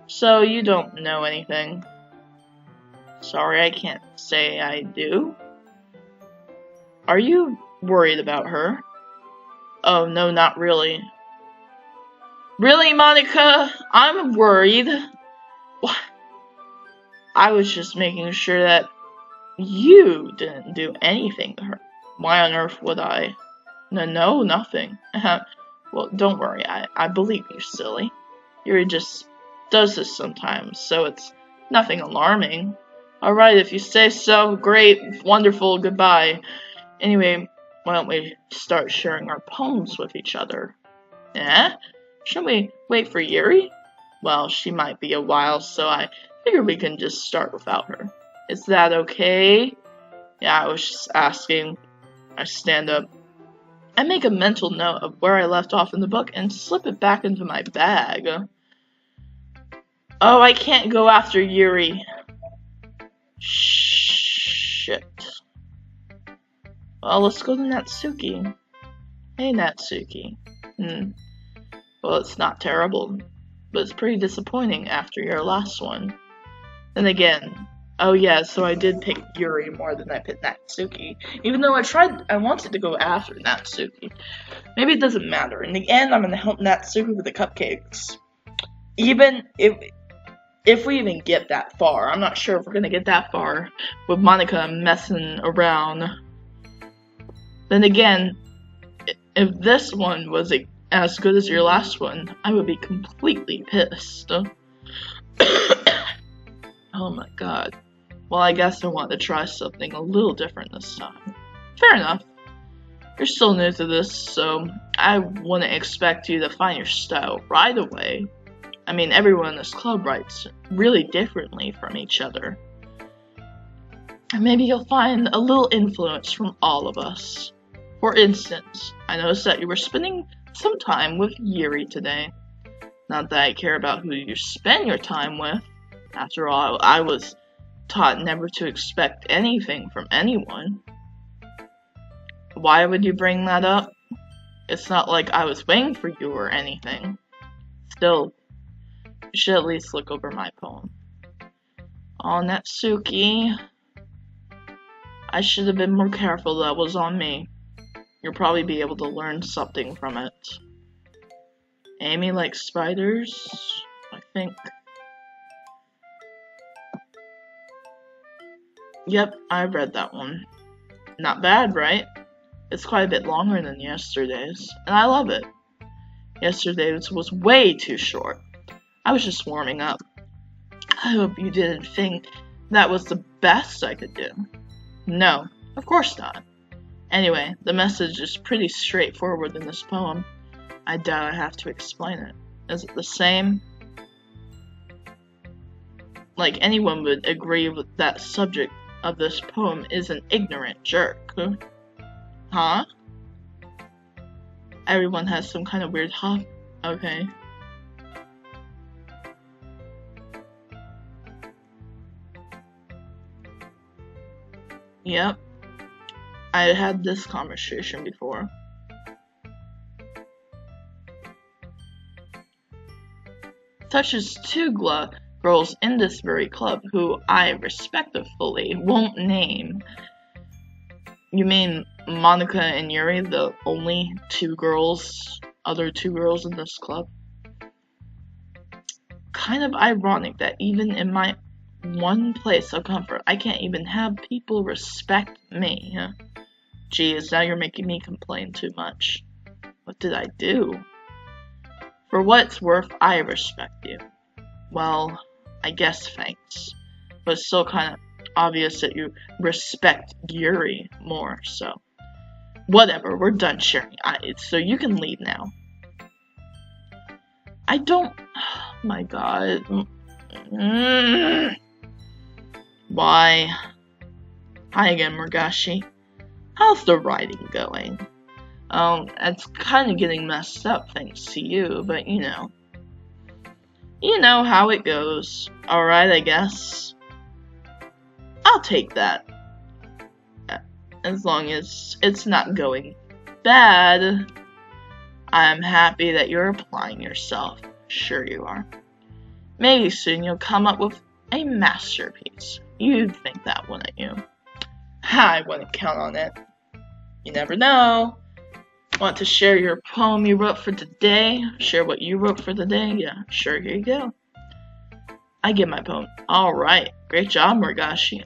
So you don't know anything. Sorry, I can't say I do. Are you worried about her? Oh, no, not really. Really, Monika? I'm worried. What? I was just making sure that you didn't do anything to her. Why on earth would I? No, nothing. Well, don't worry, I believe you, silly. Yuri just does this sometimes, so it's nothing alarming. Alright, if you say so, great, wonderful, goodbye. Anyway, why don't we start sharing our poems with each other? Shouldn't we wait for Yuri? Well, she might be a while, so I figure we can just start without her. Is that okay? Yeah, I was just asking. I stand up. I make a mental note of where I left off in the book and slip it back into my bag. Oh, I can't go after Yuri. Shit. Well, let's go to Natsuki. Hey, Natsuki. Well, it's not terrible, but it's pretty disappointing after your last one. Then again, oh yeah, so I did pick Yuri more than I picked Natsuki. Even though I wanted to go after Natsuki. Maybe it doesn't matter. In the end, I'm gonna help Natsuki with the cupcakes. Even if we even get that far. I'm not sure if we're gonna get that far with Monika messing around. Then again, if this one was as good as your last one, I would be completely pissed. Oh my god. Well, I guess I want to try something a little different this time. Fair enough. You're still new to this, so I wouldn't expect you to find your style right away. I mean, everyone in this club writes really differently from each other. maybe you'll find a little influence from all of us. For instance, I noticed that you were spending some time with Yuri today. Not that I care about who you spend your time with. After all, I was taught never to expect anything from anyone. Why would you bring that up? It's not like I was waiting for you or anything. Still, you should at least look over my poem. Oh, Natsuki. I should have been more careful. That was on me. You'll probably be able to learn something from it. Amy likes spiders, I think. Yep, I read that one. Not bad, right? It's quite a bit longer than yesterday's, and I love it. Yesterday's was way too short. I was just warming up. I hope you didn't think that was the best I could do. No, of course not. Anyway, the message is pretty straightforward in this poem. I doubt I have to explain it. Is it the same? Like anyone would agree with that subject of this poem is an ignorant jerk. Huh? Everyone has some kind of weird huh? Okay. Yep. I had this conversation before. Such as two girls in this very club who I respectfully won't name. You mean Monika and Yuri, the only other two girls in this club? Kind of ironic that even in my one place of comfort, I can't even have people respect me. Geez, now you're making me complain too much. What did I do? For what it's worth, I respect you. Well, I guess thanks. But it's still kind of obvious that you respect Yuri more, so. Whatever, we're done sharing. So you can leave now. I don't. Oh my god. Why? Hi again, Murgashi. How's the writing going? It's kind of getting messed up thanks to you, but you know. You know how it goes. Alright, I guess. I'll take that. As long as it's not going bad. I'm happy that you're applying yourself. Sure you are. Maybe soon you'll come up with a masterpiece. You'd think that, wouldn't you? I wouldn't count on it. You never know. Want to share your poem you wrote for today? Share what you wrote for the day? Yeah, sure, here you go. I get my poem. Alright, great job, Murgashi.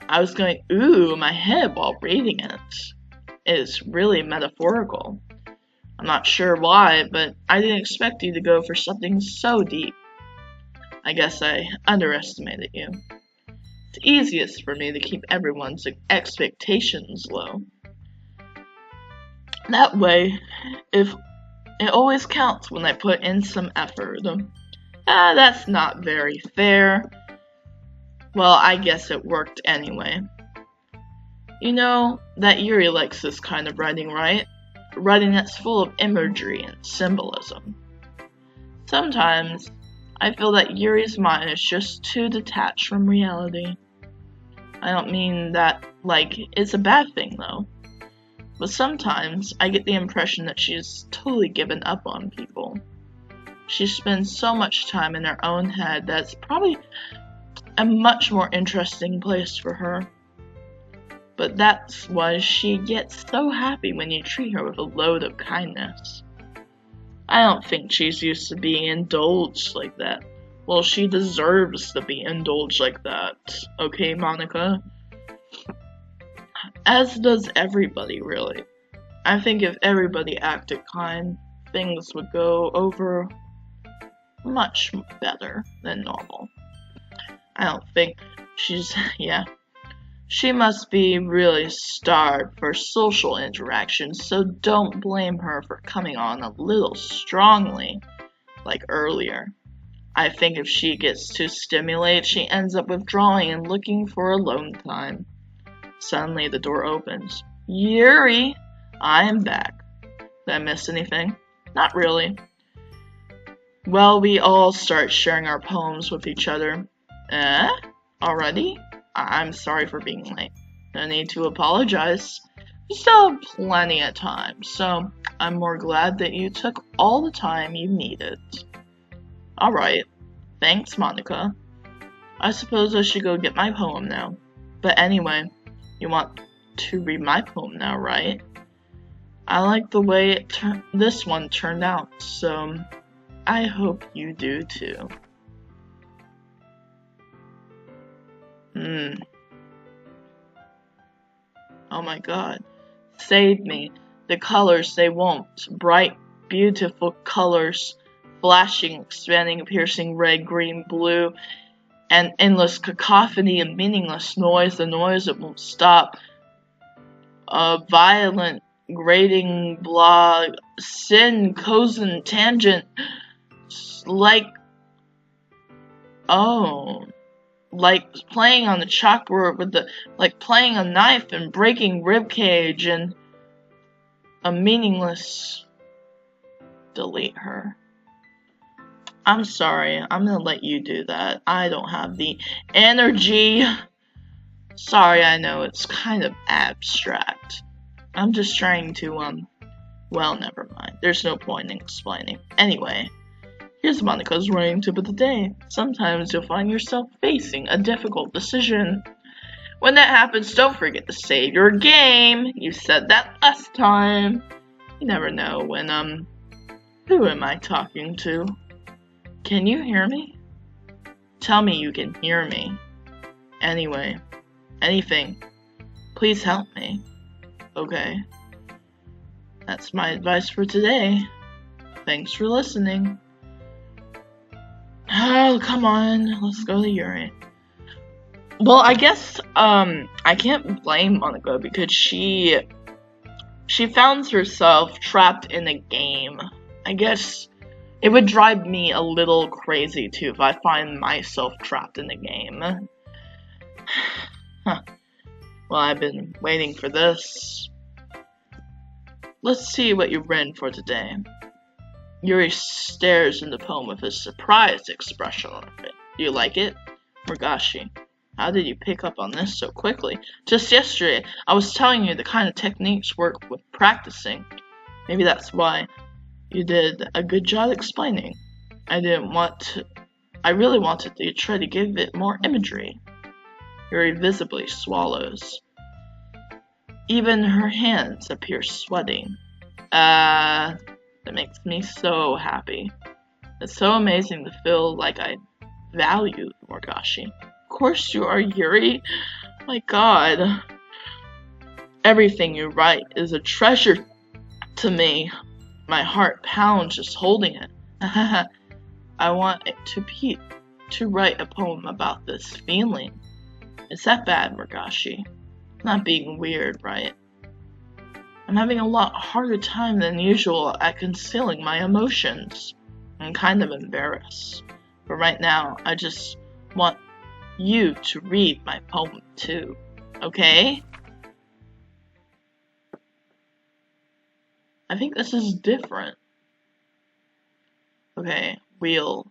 I was going ooh in my head while reading it. It is really metaphorical. I'm not sure why, but I didn't expect you to go for something so deep. I guess I underestimated you. It's easiest for me to keep everyone's expectations low. That way, if it always counts when I put in some effort. That's not very fair. Well, I guess it worked anyway. You know that Yuri likes this kind of writing, right? Writing that's full of imagery and symbolism. Sometimes, I feel that Yuri's mind is just too detached from reality. I don't mean that, like, it's a bad thing, though. But sometimes, I get the impression that she's totally given up on people. She spends so much time in her own head that it's probably a much more interesting place for her. But that's why she gets so happy when you treat her with a load of kindness. I don't think she's used to being indulged like that. Well, she deserves to be indulged like that. Okay, Monika? As does everybody, really. I think if everybody acted kind, things would go over much better than normal. I don't think she's, She must be really starved for social interaction, so don't blame her for coming on a little strongly, like earlier. I think if she gets too stimulated, she ends up withdrawing and looking for alone time. Suddenly, the door opens. Yuri! I am back. Did I miss anything? Not really. Well, we all start sharing our poems with each other. Eh? Already? I'm sorry for being late. No need to apologize. You still have plenty of time, so I'm more glad that you took all the time you needed. Alright. Thanks, Monika. I suppose I should go get my poem now. But anyway, you want to read my poem now, right? I like the way this one turned out, so I hope you do too. Oh my god. Save me. The colors, they won't. Bright, beautiful colors. Flashing, expanding, piercing red, green, blue. An endless cacophony of meaningless noise. The noise that won't stop. A violent, grating, blah. Sin, cosin, tangent. Like playing on the chalkboard with like playing a knife and breaking ribcage and a meaningless. Delete her. I'm sorry, I'm gonna let you do that. I don't have the energy. Sorry, I know it's kind of abstract. I'm just trying to, well, never mind. There's no point in explaining. Anyway. Here's Monika's running tip of the day. Sometimes you'll find yourself facing a difficult decision. When that happens, don't forget to save your game. You said that last time. You never know when, who am I talking to? Can you hear me? Tell me you can hear me. Anyway, anything. Please help me. Okay. That's my advice for today. Thanks for listening. Oh, come on. Let's go to Yuri. Well, I guess, I can't blame Monika because she found herself trapped in a game. I guess it would drive me a little crazy, too, if I find myself trapped in a game. Huh. Well, I've been waiting for this. Let's see what you've written for today. Yuri stares in the poem with a surprised expression on it. Do you like it? Murgashi, how did you pick up on this so quickly? Just yesterday, I was telling you the kind of techniques work with practicing. Maybe that's why you did a good job explaining. I really wanted to try to give it more imagery. Yuri visibly swallows. Even her hands appear sweating. That makes me so happy. It's so amazing to feel like I value Murgashi. Of course you are, Yuri. My god. Everything you write is a treasure to me. My heart pounds just holding it. I want it to write a poem about this feeling. Is that bad, Murgashi? Not being weird, right? I'm having a lot harder time than usual at concealing my emotions. I'm kind of embarrassed. But right now, I just want you to read my poem too. Okay? I think this is different. Okay, wheel.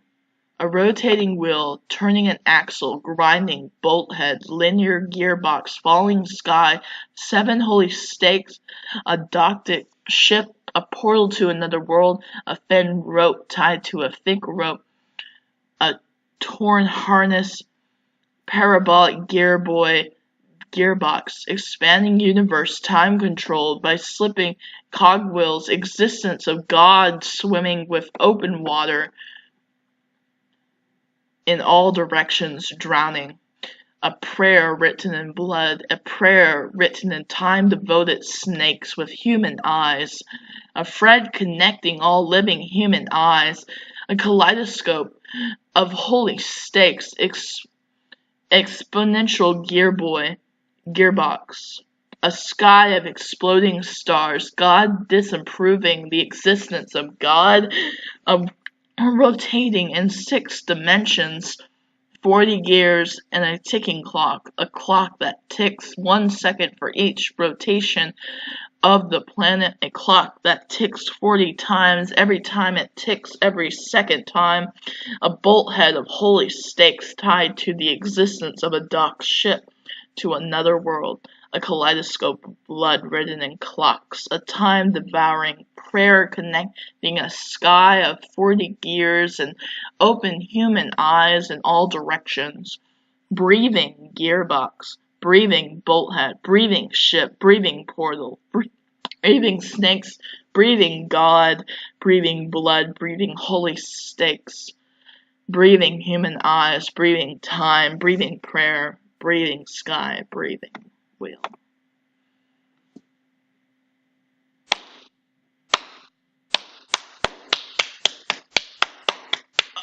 A rotating wheel, turning an axle, grinding, bolt head, linear gearbox, falling sky, 7 holy stakes, a doctic ship, a portal to another world, a thin rope tied to a thick rope, a torn harness, parabolic gearbox, expanding universe, time controlled by slipping cogwheels, existence of God swimming with open water, in all directions drowning. A prayer written in blood, a prayer written in time-devoted snakes with human eyes, a thread connecting all living human eyes, a kaleidoscope of holy stakes, exponential gearbox, a sky of exploding stars, God disapproving the existence of God, rotating in 6 dimensions, 40 gears, and a ticking clock, a clock that ticks 1 second for each rotation of the planet, a clock that ticks 40 times every time it ticks every second time, a bolthead of holy stakes tied to the existence of a docked ship to another world, a kaleidoscope of blood written in clocks, a time-devouring prayer connecting a sky of 40 gears and open human eyes in all directions, breathing gearbox, breathing bolthead, breathing ship, breathing portal, breathing snakes, breathing God, breathing blood, breathing holy stakes, breathing human eyes, breathing time, breathing prayer, breathing sky, breathing wheel.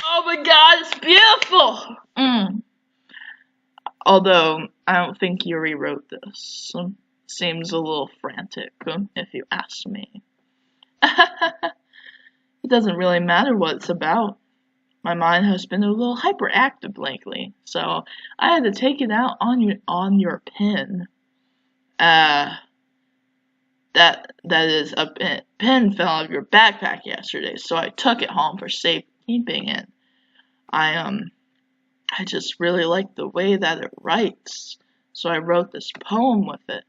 Oh my god, it's beautiful! Although, I don't think Yuri wrote this. Seems a little frantic, if you ask me. It doesn't really matter what it's about. My mind has been a little hyperactive lately, so I had to take it out on your pen. That is, a pen fell out of your backpack yesterday, so I took it home for safekeeping, and I just really like the way that it writes, so I wrote this poem with it,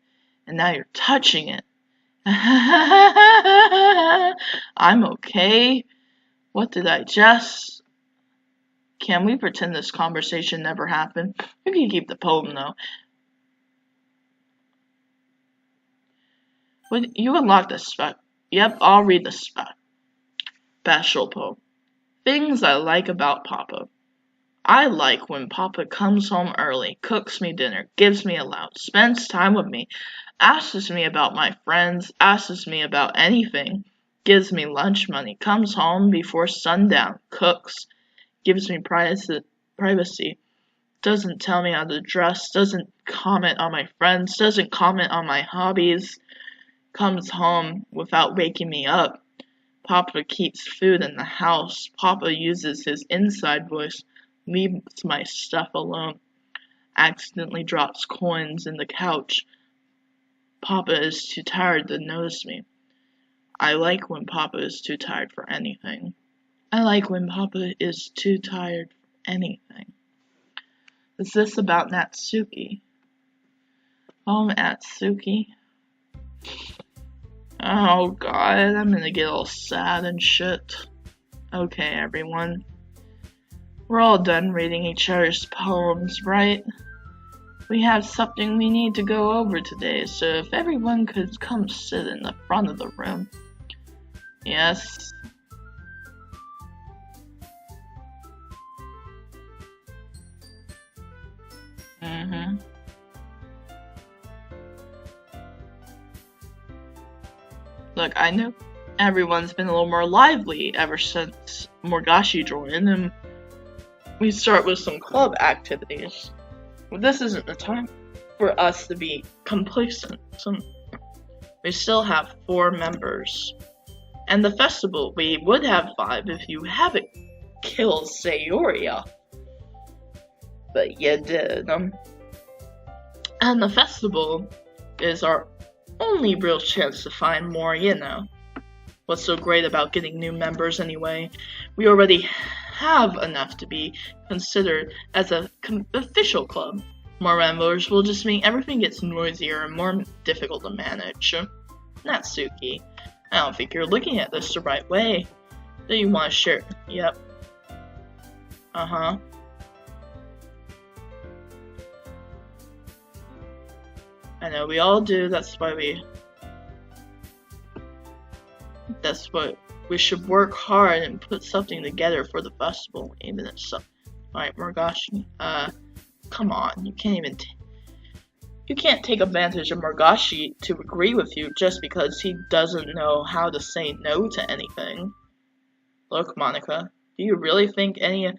and now you're touching it. I'm okay. What did I just... Can we pretend this conversation never happened? You can keep the poem, though. Would you unlock the spec? Yep, I'll read the spec. Bashful poem. Things I like about Papa. I like when Papa comes home early, cooks me dinner, gives me allowance, spends time with me, asks me about my friends, asks me about anything, gives me lunch money, comes home before sundown, cooks, gives me privacy, doesn't tell me how to dress, doesn't comment on my friends, doesn't comment on my hobbies, comes home without waking me up. Papa keeps food in the house. Papa uses his inside voice, leaves my stuff alone, accidentally drops coins in the couch. Papa is too tired to notice me. I like when Papa is too tired for anything. I like when Papa is too tired for anything. Is this about Natsuki? Oh, Natsuki. Oh god, I'm gonna get all sad and shit. Okay, everyone. We're all done reading each other's poems, right? We have something we need to go over today, so if everyone could come sit in the front of the room. Yes. Look, I know everyone's been a little more lively ever since Morgashi joined, and we start with some club activities. But this isn't the time for us to be complacent. We still have 4 members. And the festival, we would have 5 if you haven't killed Sayori. But you did. And the festival is our only real chance to find more, you know. What's so great about getting new members anyway? We already have enough to be considered as a official club. More members will just mean everything gets noisier and more difficult to manage. Natsuki, I don't think you're looking at this the right way. Do you want to share? Yep. Uh-huh. I know we all do, that's what we should work hard and put something together for the festival, even if so. Alright, Morgashi, come on, you can't take advantage of Morgashi to agree with you just because he doesn't know how to say no to anything. Look, Monika, do you really think any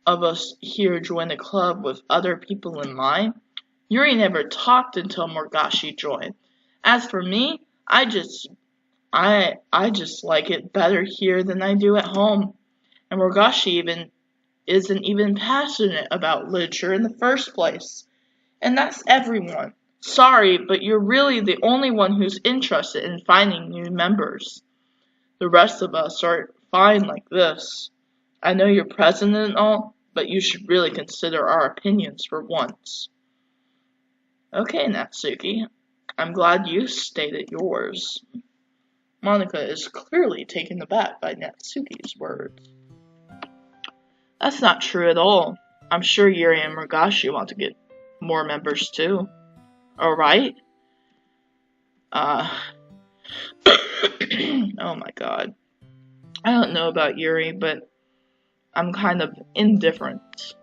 of us here joined the club with other people in mind? Yuri never talked until Morgashi joined. As for me, I just like it better here than I do at home. And Murgashi isn't even passionate about literature in the first place. And that's everyone. Sorry, but you're really the only one who's interested in finding new members. The rest of us are fine like this. I know you're president and all, but you should really consider our opinions for once. Okay, Natsuki. I'm glad you stated yours. Monika is clearly taken aback by Natsuki's words. That's not true at all. I'm sure Yuri and Murgashi want to get more members too. Alright? Oh my god. I don't know about Yuri, but I'm kind of indifferent.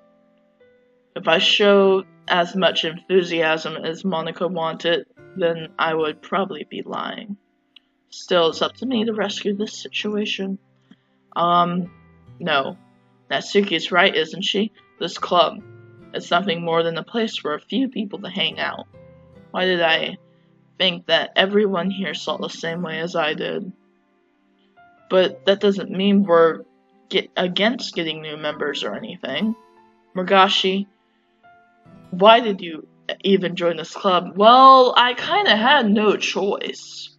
If I showed as much enthusiasm as Monika wanted, then I would probably be lying. Still, it's up to me to rescue this situation. No. Natsuki's right, isn't she? This club. It's nothing more than a place for a few people to hang out. Why did I think that everyone here saw the same way as I did? But that doesn't mean we're against getting new members or anything. Murgashi, why did you even join this club? Well, I kinda had no choice.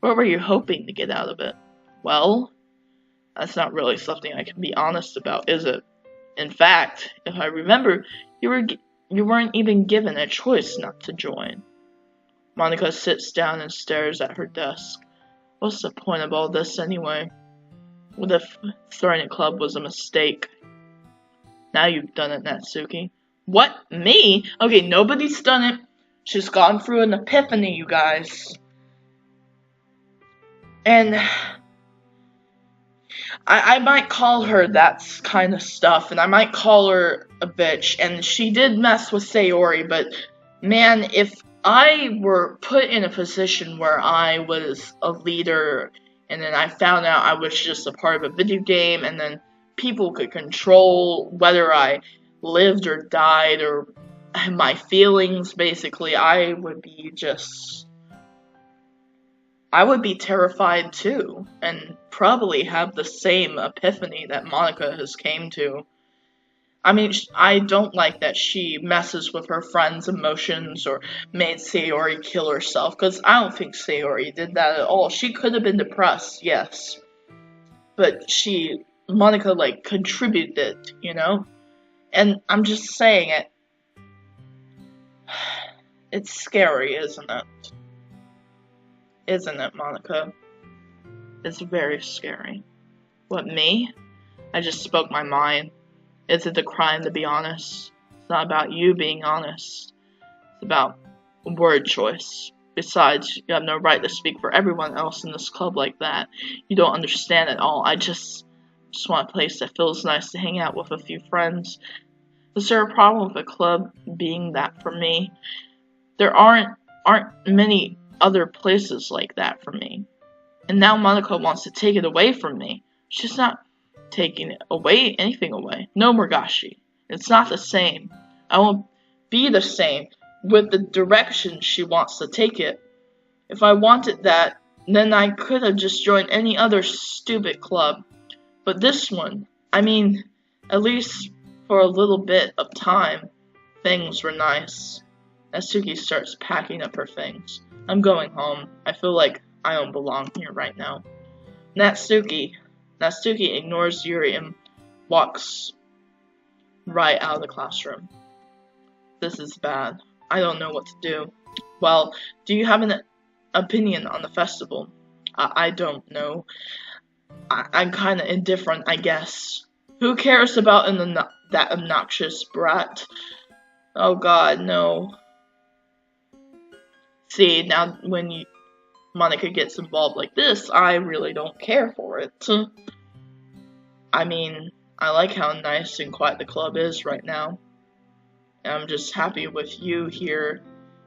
What were you hoping to get out of it? Well, that's not really something I can be honest about, is it? In fact, if I remember, you weren't even given a choice not to join. Monika sits down and stares at her desk. What's the point of all this anyway? What if starting a club was a mistake? Now you've done it, Natsuki. What? Me? Okay, nobody's done it. She's gone through an epiphany, you guys. And I might call her that kind of stuff, and I might call her a bitch, and she did mess with Sayori, but man, if I were put in a position where I was a leader, and then I found out I was just a part of a video game, and then people could control whether I lived or died, or my feelings, basically, I would be terrified too, and probably have the same epiphany that Monika has came to. I mean, I don't like that she messes with her friend's emotions or made Sayori kill herself, because I don't think Sayori did that at all. She could have been depressed, yes. But Monika, contributed, you know? And I'm just saying it. It's scary, isn't it? Isn't it, Monika? It's very scary. What, me? I just spoke my mind. Is it a crime to be honest? It's not about you being honest. It's about word choice. Besides, you have no right to speak for everyone else in this club like that. You don't understand at all. I just want a place that feels nice to hang out with a few friends. Is there a problem with a club being that for me? There aren't many other places like that for me. And now Monika wants to take it away from me. She's not taking anything away. No, Murgashi. It's not the same. I won't be the same with the direction she wants to take it. If I wanted that, then I could have just joined any other stupid club. But this one, I mean, at least for a little bit of time, things were nice. Natsuki starts packing up her things. I'm going home. I feel like I don't belong here right now. Natsuki ignores Yuri and walks right out of the classroom. This is bad. I don't know what to do. Well, do you have an opinion on the festival? I don't know. I'm kind of indifferent, I guess. Who cares about that obnoxious brat? Oh god, no. See, now when Monika gets involved like this, I really don't care for it. I mean, I like how nice and quiet the club is right now. I'm just happy with you here,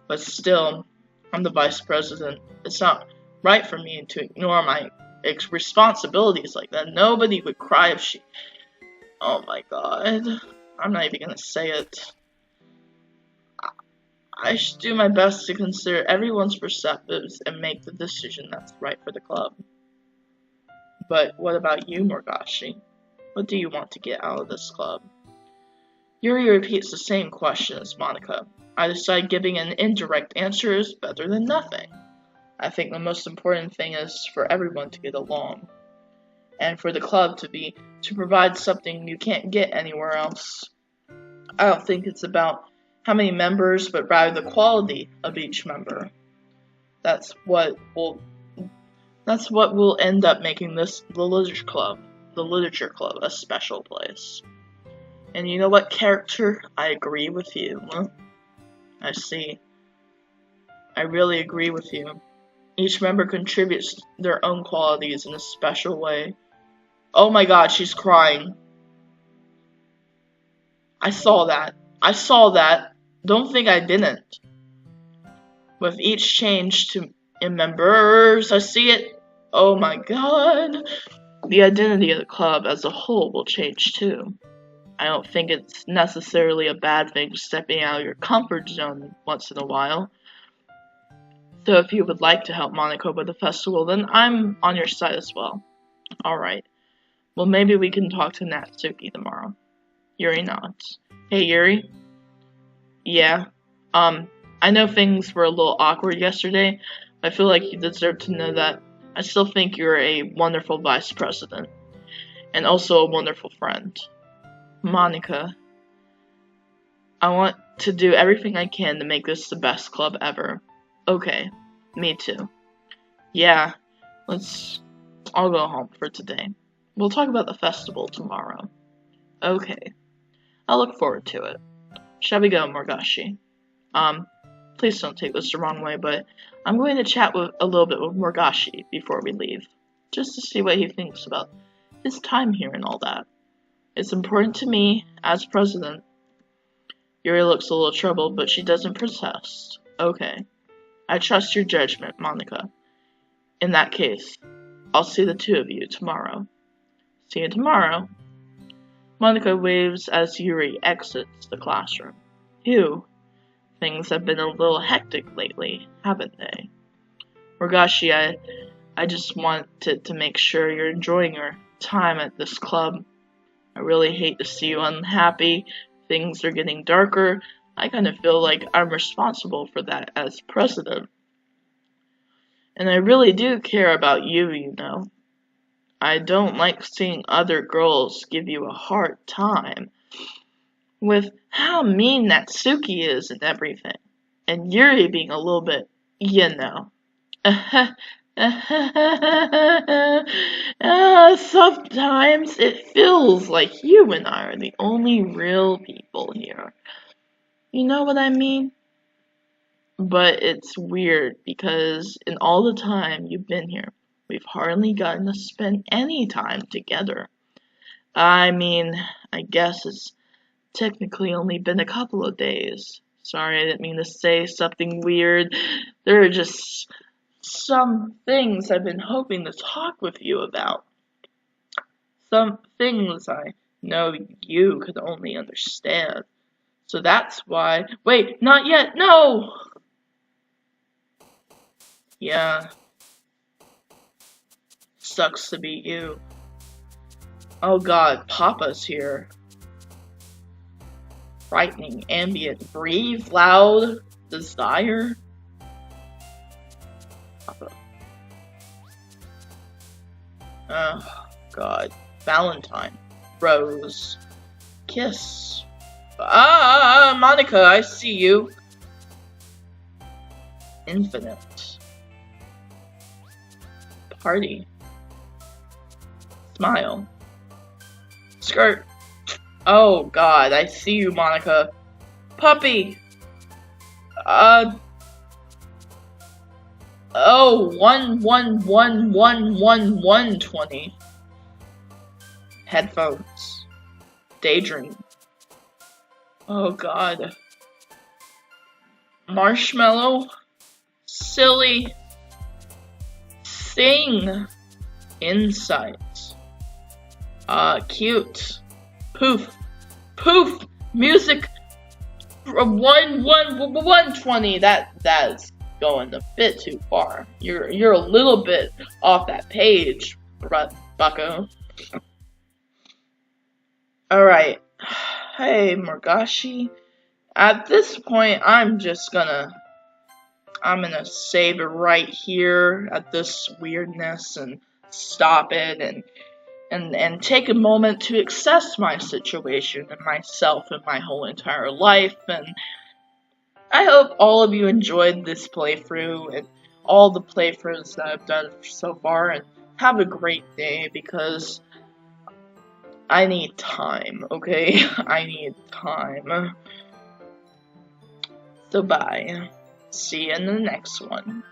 but still, I'm the vice president. It's not right for me to ignore my responsibilities like that. Nobody would cry if she... Oh my god. I'm not even gonna say it. I should do my best to consider everyone's perspectives and make the decision that's right for the club. But what about you, Murgashi? What do you want to get out of this club? Yuri repeats the same question as Monika. I decide giving an indirect answer is better than nothing. I think the most important thing is for everyone to get along. And for the club to provide something you can't get anywhere else. I don't think it's about how many members, but rather the quality of each member. That's what will end up making the literature club, a special place. And you know what, character? I agree with you. I see. I really agree with you. Each member contributes their own qualities in a special way. Oh my god, she's crying. I saw that. Don't think I didn't. With each change in members, I see it. Oh my god. The identity of the club as a whole will change too. I don't think it's necessarily a bad thing stepping out of your comfort zone once in a while. So if you would like to help Monika with the festival, then I'm on your side as well. Alright. Well, maybe we can talk to Natsuki tomorrow. Yuri nods. Hey, Yuri? Yeah. I know things were a little awkward yesterday. I feel like you deserve to know that. I still think you're a wonderful vice president. And also a wonderful friend. Monika. I want to do everything I can to make this the best club ever. Okay. Me too. Yeah. I'll go home for today. We'll talk about the festival tomorrow. Okay. I look forward to it. Shall we go, Morgashi? Please don't take this the wrong way, but I'm going to chat a little bit with Morgashi before we leave. Just to see what he thinks about his time here and all that. It's important to me, as president. Yuri looks a little troubled, but she doesn't protest. Okay. I trust your judgment, Monika. In that case, I'll see the two of you tomorrow. See you tomorrow. Monika waves as Yuri exits the classroom. Phew. Things have been a little hectic lately, haven't they? Morgashi, I just wanted to make sure you're enjoying your time at this club. I really hate to see you unhappy. Things are getting darker. I kind of feel like I'm responsible for that as president. And I really do care about you, you know. I don't like seeing other girls give you a hard time. With how mean Natsuki is and everything. And Yuri being a little bit, you know. Sometimes it feels like you and I are the only real people here. You know what I mean? But it's weird because in all the time you've been here, we've hardly gotten to spend any time together. I mean, I guess it's technically only been a couple of days. Sorry, I didn't mean to say something weird. There are just some things I've been hoping to talk with you about. Some things I know you could only understand. So that's why... Wait, not yet, no! Yeah. Sucks to be you. Oh god, Papa's here. Frightening, ambient, breathe, loud, desire. Papa. Oh god. Valentine. Rose. Kiss. Monika, I see you. Infinite. Party. Smile. Skirt. Oh god, I see you, Monika. Puppy. Oh, 1111120. Headphones. Daydream. Oh god. Marshmallow. Silly. Sing. Insight. Cute. Poof. Poof. Music. 11120. That's going a bit too far. You're a little bit off that page, bucko. Alright. Hey, Morgashi. At this point, I'm gonna save it right here at this weirdness and stop it and take a moment to assess my situation and myself and my whole entire life. And I hope all of you enjoyed this playthrough and all the playthroughs that I've done so far, and have a great day, because I need time, okay? I need time. So bye. See you in the next one.